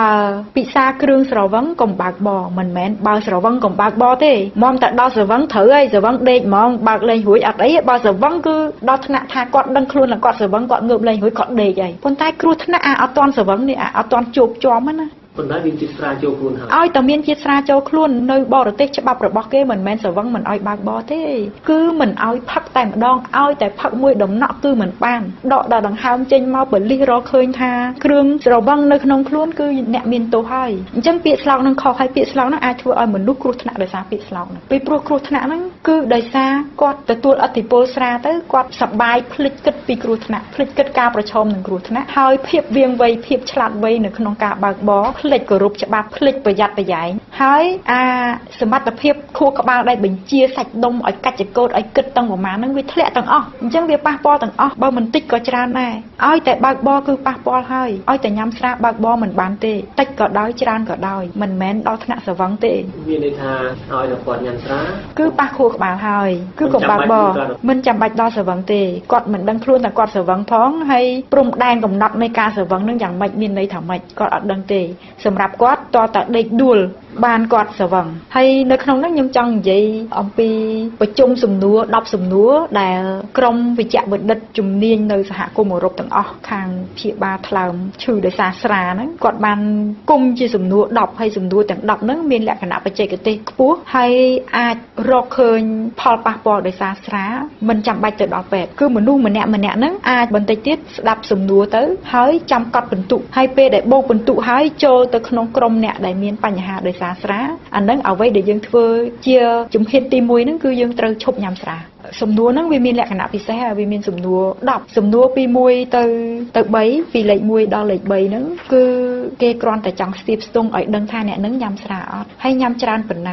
ើពិសាគ្រឿងស្រវឹងកុំបើកបរមិនមែនបើស្រវឹងកុំបើកបរទេមកតែដល់ស្រវឹងត្រូវហើយស្រវឹងដេកហ្មងបើកលេងរួចអត់អីបើស្រវឹងគឺដល់ថ្នាក់ថាគាត់ដឹងខ្លួនថាគាត់ស្រវឹងគាត់ងើបលេងរួចគាត់ដេកហើយប៉ុន្តែគ្រោះថ្នាក់អត់ទាន់ស្រវឹងនេះអត់ទាន់ជួបជាប់ណាប៉ុន្តែមានជាតិស្រាចូលខ្លួនហើយឲ្យតែមានជាតិស្រាចូលខ្លួននៅបរទេសច្បាប់របស់គេមិនមែនស្រវឹងមិនឲ្យបើកបរទេគឺមិនឲ្យផឹកតែម្ដងឲ្យតែផឹកមួយដំណក់គឺមិនបានដកដល់ដង្ហើមចេញមកបលិសរកឃើញថាគ្រឿងស្រវឹងនៅក្នុងខ្លួនគឺអ្នកមានទោសហើយអញ្ចឹងពាក្យស្លោកនឹងខុសហើយពាក្យស្លោកនឹងអាចធ្វើឲ្យមនុស្សគ្រោះថ្នាក់ដោយសារពាក្យស្លោកនឹងពីព្រោះគ្រោះថ្នាក់ហ្នឹងគឺដោយសារគាត់ទទួលឥទ្ធិពលស្រាទៅគាត់សប្បាយភ្លេចគិតពីគ្រោះថ្នាក់ភ្លេចគិតការប្រឈមនឹងគ្រោះថ្នាក់ហើយភាពវាងវៃភាពឆ្លាតវៃនៅក្នុងការបើកបរភ្លេចគោរពច្បាប់ភ្លេចប្រយ័ត្នប្រយែងហើយសមត្ថភាពខួរក្បាលដែលបញ្ជាសាច់ដុំឲ្យកាច់ចកោតឲ្យគិតទាំងប្រមាណហ្នឹងវាធ្លាក់ទាំងអស់អញ្ចឹងវាប៉ះពាល់ទាំងអស់បើមិនតិចក៏ច្រើនដែរឲ្យតែបើកបរគឺប៉ះពាល់ហើយឲ្យតែញ៉ាំស្រាបើកបរមិនបានទេតិចក៏ដោយច្រើនក៏ដោយមិនមែនដល់ថ្នាក់ស្រវឹងទេមានន័យថាឲ្យតែគាត់ញ៉ាំស្រាគឺប៉ះខួរក្បាលហើយគឺកុំបើកបរមិនចាំបាច់ដល់ស្រវឹងទេគាត់មិនដឹងខ្លួនថាគាត់ស្រវឹងផងហើយព្រំដែនកំណត់នៃការស្រវឹងនឹងយ៉ាងម៉េចមានន័យថាម៉េចគាត់អត់ដឹងទេសម្រាប់គាត់តតែដេកដួលបានគាត់ស្រវឹងហើយនៅក្នុងនោះខ្ញុំចង់និយាយអំពីប្រជុំសំណួរ10សំណួរដែលក្រុមវិជ្ជបណ្ឌិតជំនាញនៅសហគមន៍អឺរ៉ុបទាំងអស់ខាងព្យាបាលថ្លើមឈឺដោយសារស្រាហ្នឹងគាត់បានគុំជាសំណួរ10ហើយសំណួរទាំង10ហ្នឹងមានលក្ខណៈបច្ចេកទេសខ្ពស់ហើយអាចរកឃើញផលប៉ះពាល់ដោយសារស្រាមិនចាំបាច់ទៅដល់ពេទ្យគឺមនុស្សម្នាក់ហ្នឹងអាចបន្តិចទៀតស្ដាប់សំណួរទៅហើយចាំកត់ពិន្ទុហើយពេលដែលបូកពិន្ទុហើយចូលទៅក្នុងក្រុមអ្នកដែលមានបញ្ហាដោយសារស្រាអានឹងអ្វីដែលយើងធ្វើជាជំហានទី1ហ្នឹងគឺយើងត្រូវឈប់ញ៉ាំស្រាសំណួរហ្នឹងវាមានលក្ខណៈពិសេសហើយវាមានសំណួរ10សំណួរពី1ទៅ3ពីលេខ1ដល់លេខ3ហ្នឹងគឺគេគ្រាន់តែចង់ស្ទាបស្ទង់ឲ្យដឹងថាអ្នកហ្នឹងញ៉ាំស្រាអត់ហើយញ៉ាំច្រើនប៉ុណ្ណ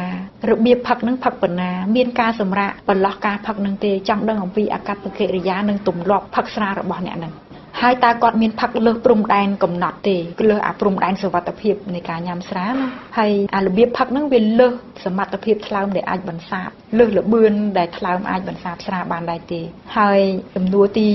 ារបៀបផឹកហ្នឹងផឹកប៉ុណ្ណាមានការសម្រាកបន្លោះការផឹកហ្នឹងទេចង់ដឹងអំពីអាកប្បកិរិយានិងទម្លាប់ផឹកស្រារបស់អ្នកហ្នឹងហើយតើគាត់មានផឹកលើសព្រំដែនកំណត់ទេគឺលើសអាព្រំដែនសុវត្ថិភាពនៃការញ៉ាំស្រាណាហើយអារបៀបផឹកហ្នឹងវាលើសសមត្ថភាពថ្លើមដែលអាចបន្សាបលើសល្បឿនដែលថ្លើមអាចបន្សាបស្រាបានដែរទេហើយសំណួរទី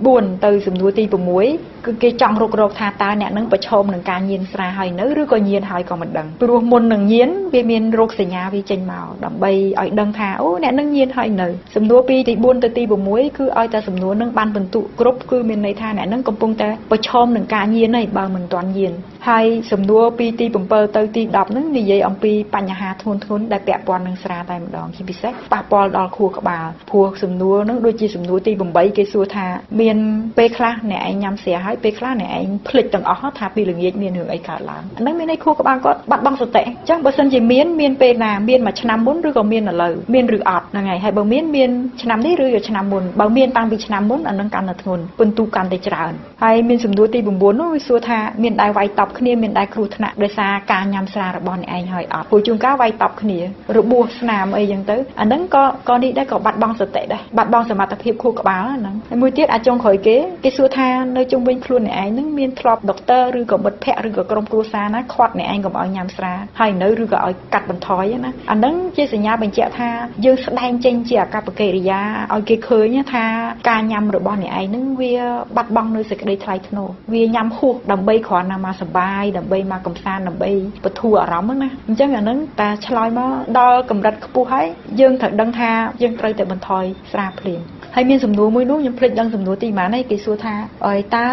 4ទៅសំណួរទី6គឺគេចង់រករកថាតើអ្នកនឹងប្រឈមនឹងការញៀនស្រាហើយនៅឬក៏ញៀនហើយក៏មិនដឹងព្រោះមុននឹងញៀនវាមានរោគសញ្ញាវាចេញមកដើម្បីឲ្យដឹងថាអូអ្នកនឹងញៀនហើយនៅសំណួរពីទី4ទៅទី6គឺឲ្យតែសំណួរនឹងបានពិន្ទុគ្រប់គឺមានន័យថាអ្នក ហ្នឹងកំពុងតែប្រឈមនឹងការញៀនហើយបើមិនទាន់ញៀនហើយសំណួរពីទី7ទៅទី10ហ្នឹងនិយាយអំពីបញ្ហាធ្ងន់ធ្ងរដែលពាក់ព័ន្ធនឹងស្រាតែម្ដងជាពិសេសប៉ះពាល់ដល់ខួរក្បាលព្រោះសំណួរហ្នឹងដូចជាសំណួរទី8គេសួរថាមានពេលខ្លះអ្នកឯងញ៉ាំស្រាហើយពេលខ្លះអ្នកឯងភ្លេចទាំងអស់ថាពីល្ងាចមានរឿងអីកើតឡើងហ្នឹងមានន័យខួរក្បាលគាត់បាត់បង់សតិអញ្ចឹងបើសិនជាមានពេលណាមានមួយឆ្នាំមុនឬក៏មានឥឡូវមានឬអត់ហ្នឹងហើយបើមានឆ្នាំនេះឬក៏ឆ្នាំមុនបើមានតាំងពីឆ្នាំមុនអានឹងកាន់តែធ្ងន់ពិន្ទុកាន់តែច្រើនហើយមានសំណួរទី9នោះវាសួរថាមានដែរវាយតប់គ្នាមានដែរគ្រោះថ្នាក់ដោយសារការញ៉ាំស្រារបស់អ្នកឯងហើយអត់ព្រោះជួនកាលវាយតប់គ្នារបួសស្នាមអីចឹងទៅអានឹងក៏នេះដែរក៏បាត់បង់សតិដែរបាត់បង់សមត្ថភាពខួរក្បាលហ្នឹងហើយមួយទៀតអាចុងក្រោយគេសួរថានៅជុំវិញខ្លួនអ្នកឯងហ្នឹងមានធ្លាប់ដុកទ័រឬក៏មិត្តភ័ក្តិឬក៏ក្រុមគ្រួសារណាខាត់អ្នកឯងកុំឲ្យញ៉ាំស្រាហើយនៅឬក៏ឲ្យកាត់បន្ថយណាអានឹងជាសញ្ញាបញ្ជាក់ថាយើងស្ដែងចេញជាអាកប្បកិរិយាឲ្យគេឃើញថាការញ៉ាំរបស់អ្នកឯងហ្នឹងវាបាត់បង់នៅសេចក្តីថ្លៃថ្នូរវាញ៉ាំហួសដើម្បីគ្រាន់តែមកសុបាយដើម្បីមកកំសាន្តដើម្បីបន្ធូរអារម្មណ៍ហ្នឹងណាអញ្ចឹងអានឹងតែឆ្លើយមកដល់កម្រិតខ្ពស់ហើយយើងត្រូវដឹងថាយើងត្រូវតែបន្ថយស្រាភ្លាមហើយមានសំណួរមួយនោះខ្ញុំភ្លេចដឹងសំណួរទីប៉ុន្មានឯងគេសួរថាអើយតើ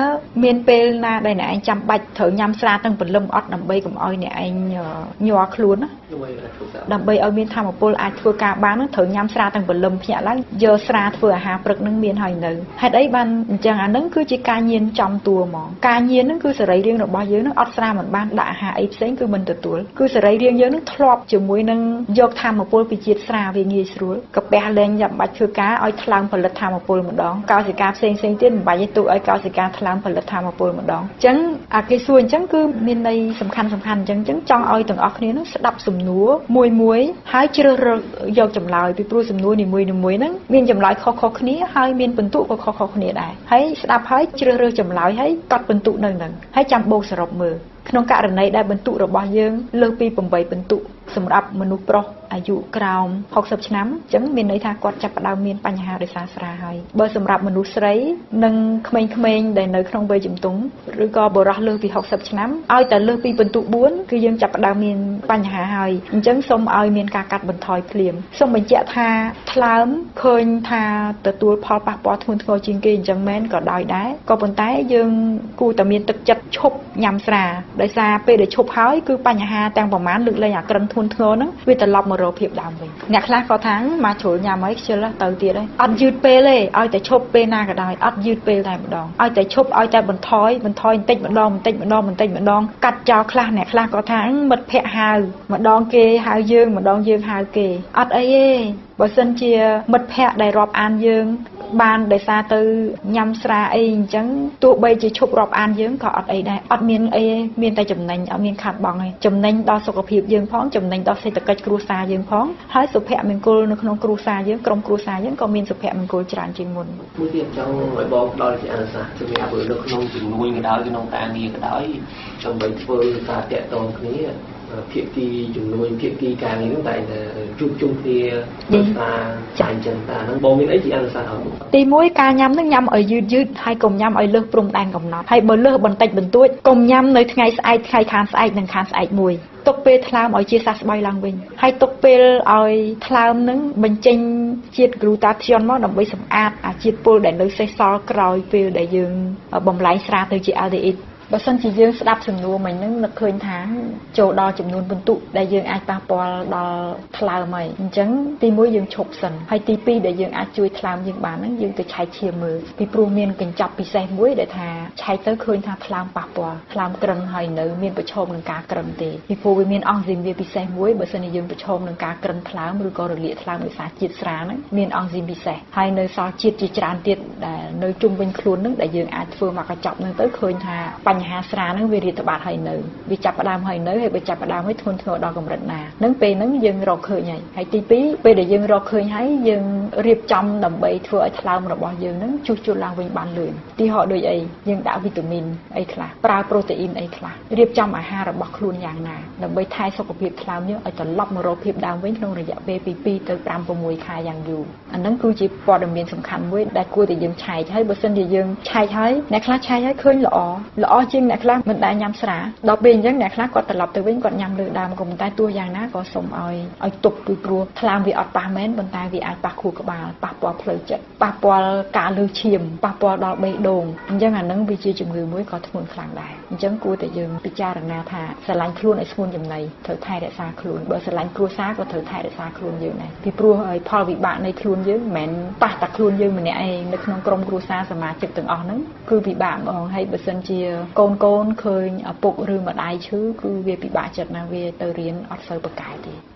មានពេលណាដែលអ្នកឯងចាំបាច់ត្រូវញ៉ាំស្រាទាំងព្រលឹមអត់ដើម្បីកុំឲ្យអ្នកឯងញ័រខ្លួនណាដើម្បីឲ្យមានធម៌ពលអាចធ្វើការបាននឹងត្រូវញ៉ាំស្រាទាំងព្រលឹមភ្ញាក់ឡើងយកស្រាធ្វើអាហារព្រឹកនឹងមានហើយនៅហេតុអីបានអញ្ចឹងអានឹងគឺជាការញៀនចំតួហ្មងការញៀននឹងគឺសរីរាង្គរបស់យើងនឹងអត់ស្រាមិនបានដាក់អាហារអីផ្សេងគឺមិនទទួលគឺសរីរាង្គយើងនឹងធ្លាប់ជាមួយនឹងយកធម៌ពលពីជាតិស្រាវាងាយស្រួលកាពះលែងចាំបាច់ធ្វើការឲ្យថ្លើមផលិតធម៌ពលម្ដងកោសិកាផ្សេងទៀតមិនបាច់ឲ្យទុកឲ្យកោសិកាថ្លើមផលិតធម៌ពលម្ដងអញ្ចឹងអាគេសួរអញ្ចឹងគឺមានន័យសំខាន់អញ្ចឹងចង់ឲ្យទាំងអស់គ្នានឹងស្ដាប់សំណួរមួយហើយជ្រើសរើសយកចម្លើយពីព្រោះសំណួរនីមួយហ្នឹងមានចម្លើយខុសៗគ្នាហើយមានពិន្ទុក៏ខុសៗគ្នាដែរហើយស្ដាប់ហើយជ្រើសរើសចម្លើយហើយកត់ពិន្ទុនៅហ្នឹងហើយចាំបូកសរុបមើលក្នុងករណីដែលពិន្ទុរបស់យើងលើសពី8ពិន្ទុសម្រាប់មនុស្សប្រុសអាយុក្រោម60ឆ្នាំអញ្ចឹងមានន័យថាគាត់ចាប់ផ្ដើមមានបញ្ហាដោយសារស្រាហើយបើសម្រាប់មនុស្សស្រីនិងក្មេងៗដែលនៅក្នុងវ័យជំទង់ឬក៏បុរសលើសពី60ឆ្នាំឲ្យតែលើសពីពិន្ទុ4គឺយើងចាប់ផ្ដើមមានបញ្ហាហើយអញ្ចឹងសូមឲ្យមានការកាត់បន្ថយភ្លាមសូមបញ្ជាក់ថាថ្លើមឃើញថាទទួលផលប៉ះពាល់ធ្ងន់ធ្ងរជាងគេអញ្ចឹងមែនក៏ដោយដែរក៏ប៉ុន្តែយើងគួរតែមានទឹកចិត្តឈប់ញ៉ាំស្រាដោយសារពេលដែលឈប់ហើយគឺបញ្ហាទាំងប្រមាណលើកលែងអាក្រិនធ្ងន់ធ្ងរហ្នឹងវាត្រឡប់មករកភាពដើមវិញអ្នកខ្លះក៏ថាមកជ្រុលញ៉ាំហើយខ្ជិលទៅទៀតហើយអត់យឺតពេលទេឲ្យតែឈប់ពេលណាក៏ដោយអត់យឺតពេលតែម្ដងឲ្យតែឈប់ឲ្យតែបន្ថយបន្តិចម្ដងកាត់ចោលខ្លះអ្នកខ្លះក៏ថាមិត្តភ័ក្តិហៅម្ដងគេហៅយើងម្ដងយើងហៅគេអត់អីទេបើសិនជាមិត្តភ័ក្តិដែលរាប់អានយើងបានដោយសារទៅញ៉ាំស្រាអីអញ្ចឹងទោះបីជាឈប់រាប់អានយើងក៏អត់អីដែរអត់មានអីមានតែចំណេញអត់មានខាតបង់ទេចំណេញដល់សុខភាពយើងផងចំណេញដល់សេដ្ឋកិច្ចគ្រួសារយើងផងហើយសុភមង្គលនៅក្នុងគ្រួសារយើងក្រុមគ្រួសារយើងក៏មានសុភមង្គលច្រើនជាងមុនមួយទៀតចង់ឲ្យបងផ្ដល់ជាអនុសាសន៍ជំនួយនៅក្នុងជំនួយក៏ដោយក្នុងការងារក៏ដោយដើម្បីធ្វើការតាក់ទងគ្នាភាគីជំនួយភាគីការងារហ្នឹងតែជួបជុំគ្នាថាចាញ់ចឹងតាហ្នឹងបងមានអីជាអនុសាសន៍អត់ទី1ការញ៉ាំហ្នឹងញ៉ាំឲ្យយឺតហើយកុំញ៉ាំឲ្យលើសព្រំដែនកំណត់ហើយបើលើសបន្តិចបន្តួចកុំញ៉ាំនៅថ្ងៃស្អែកថ្ងៃខានស្អែកនិងខានស្អែកមួយទុកពេលថ្លើមឲ្យជាសះស្បើយឡើងវិញហើយទុកពេលឲ្យថ្លើមនឹងបញ្ចេញជាតិក្រូតាធ្យនមកដើម្បីសម្អាតអាជាតិពុលដែលនៅសេសសល់ក្រោយពេលដែលយើងបំលែងស្រាទៅជា aldehyde បើសិនជាយើងស្ដាប់សំណួរមិញហ្នឹងនឹកឃើញថាចូលដល់ចំនួនពិន្ទុដែលយើងអាចប៉ះពាល់ដល់ថ្លើមហើយអញ្ចឹងទី1យើងឈប់សិនហើយទី2ដែលយើងអាចជួយថ្លើមយើងបានហ្នឹងយើងទៅឆែកឈាមមើលពីព្រោះមានកញ្ចប់ពិសេសមួយដែលថាឆែកទៅឃើញថាថ្លើមប៉ះពាល់ថ្លើមក្រឹងហើយនៅមានប្រឈមនឹងការក្រឹងទេពីព្រោះវាមានអង់ស៊ីមវាពិសេសមួយបើសិនជាយើងប្រឈមនឹងការក្រឹងថ្លើមឬក៏រលាកថ្លើមដោយសារជាតិស្រាហ្នឹងមានអង់ស៊ីមពិសេសហើយនៅសល់ជាតិជាច្រើនទៀតដែលនៅជុំវិញខ្លួនហ្នឹងដែលយើងអាចធ្វើមកកញ្ចប់ហ្នឹងទៅឃើញថាបញ្ហាស្រាហ្នឹងវារាតត្បាតហើយនៅវាចាប់ផ្ដើមហើយនៅហើយបើចាប់ផ្ដើមហើយធ្ងន់ធ្ងរដល់កម្រិតណាហ្នឹងពេលហ្នឹងយើងរកឃើញហើយទី2ពេលដែលយើងរកឃើញហើយយើងរៀបចំដើម្បីធ្វើឲ្យថ្លើមរបស់យើងហ្នឹងជួសជុលឡើងវិញបានលឿនទីហោដូចអីយើងដាក់វីតាមីនអីខ្លះប្រើប្រូតេអ៊ីនអីខ្លះរៀបចំអាហាររបស់ខ្លួនយ៉ាងណាដើម្បីថែសុខភាពថ្លើមយើងឲ្យត្រឡប់មករកភាពដើមវិញក្នុងរយៈពេលពី2ទៅ5 6ខែយ៉ាងយូរអាហ្នឹងគឺជាព័ត៌មានសំខាន់មួយដែលគួរតែយើងឆែកហើយបើសិនជាយើងឆែកហើយអ្នកខ្លះឆែកហើយឃើញល្អ ជាងអ្នកខ្លះមិនដែលញ៉ាំស្រាដល់ពេលអញ្ចឹងអ្នកខ្លះគាត់ត្រឡប់ទៅវិញគាត់ញ៉ាំលើដើមក៏ប៉ុន្តែទោះយ៉ាងណាក៏សូមឲ្យទប់ពីព្រោះថ្លើមវាអត់ប៉ះមែនប៉ុន្តែវាអាចប៉ះខួរក្បាលប៉ះពាល់ផ្លូវចិត្តប៉ះពាល់ការលើឈាមប៉ះពាល់ដល់បេះដូងអញ្ចឹងអានឹងវាជាជំងឺមួយក៏ធ្ងន់ខ្លាំងដែរអញ្ចឹងគួរតែយើងពិចារណាថាស្រឡាញ់ខ្លួនឲ្យស្ងួនចំណីត្រូវថែរក្សាខ្លួនបើស្រឡាញ់គ្រួសារក៏ត្រូវថែរក្សាខ្លួនយើងដែរពីព្រោះឲ្យផលវិបាកនៃខ្លួនយើងមិនមែនប៉ះតែខ្លួនយើងម្នាក់ឯងនៅក្នុងក្រុមគ្រួសារសមាជិកទាំងអស់ហ្នឹងគឺពិបាកហ្មងហើយបើសិនជាកូនឃើញឪពុកឬម្ដាយឈឺគឺវាពិបាកចិត្តណាស់វាទៅរៀនអត់សូវប្រកែកទេ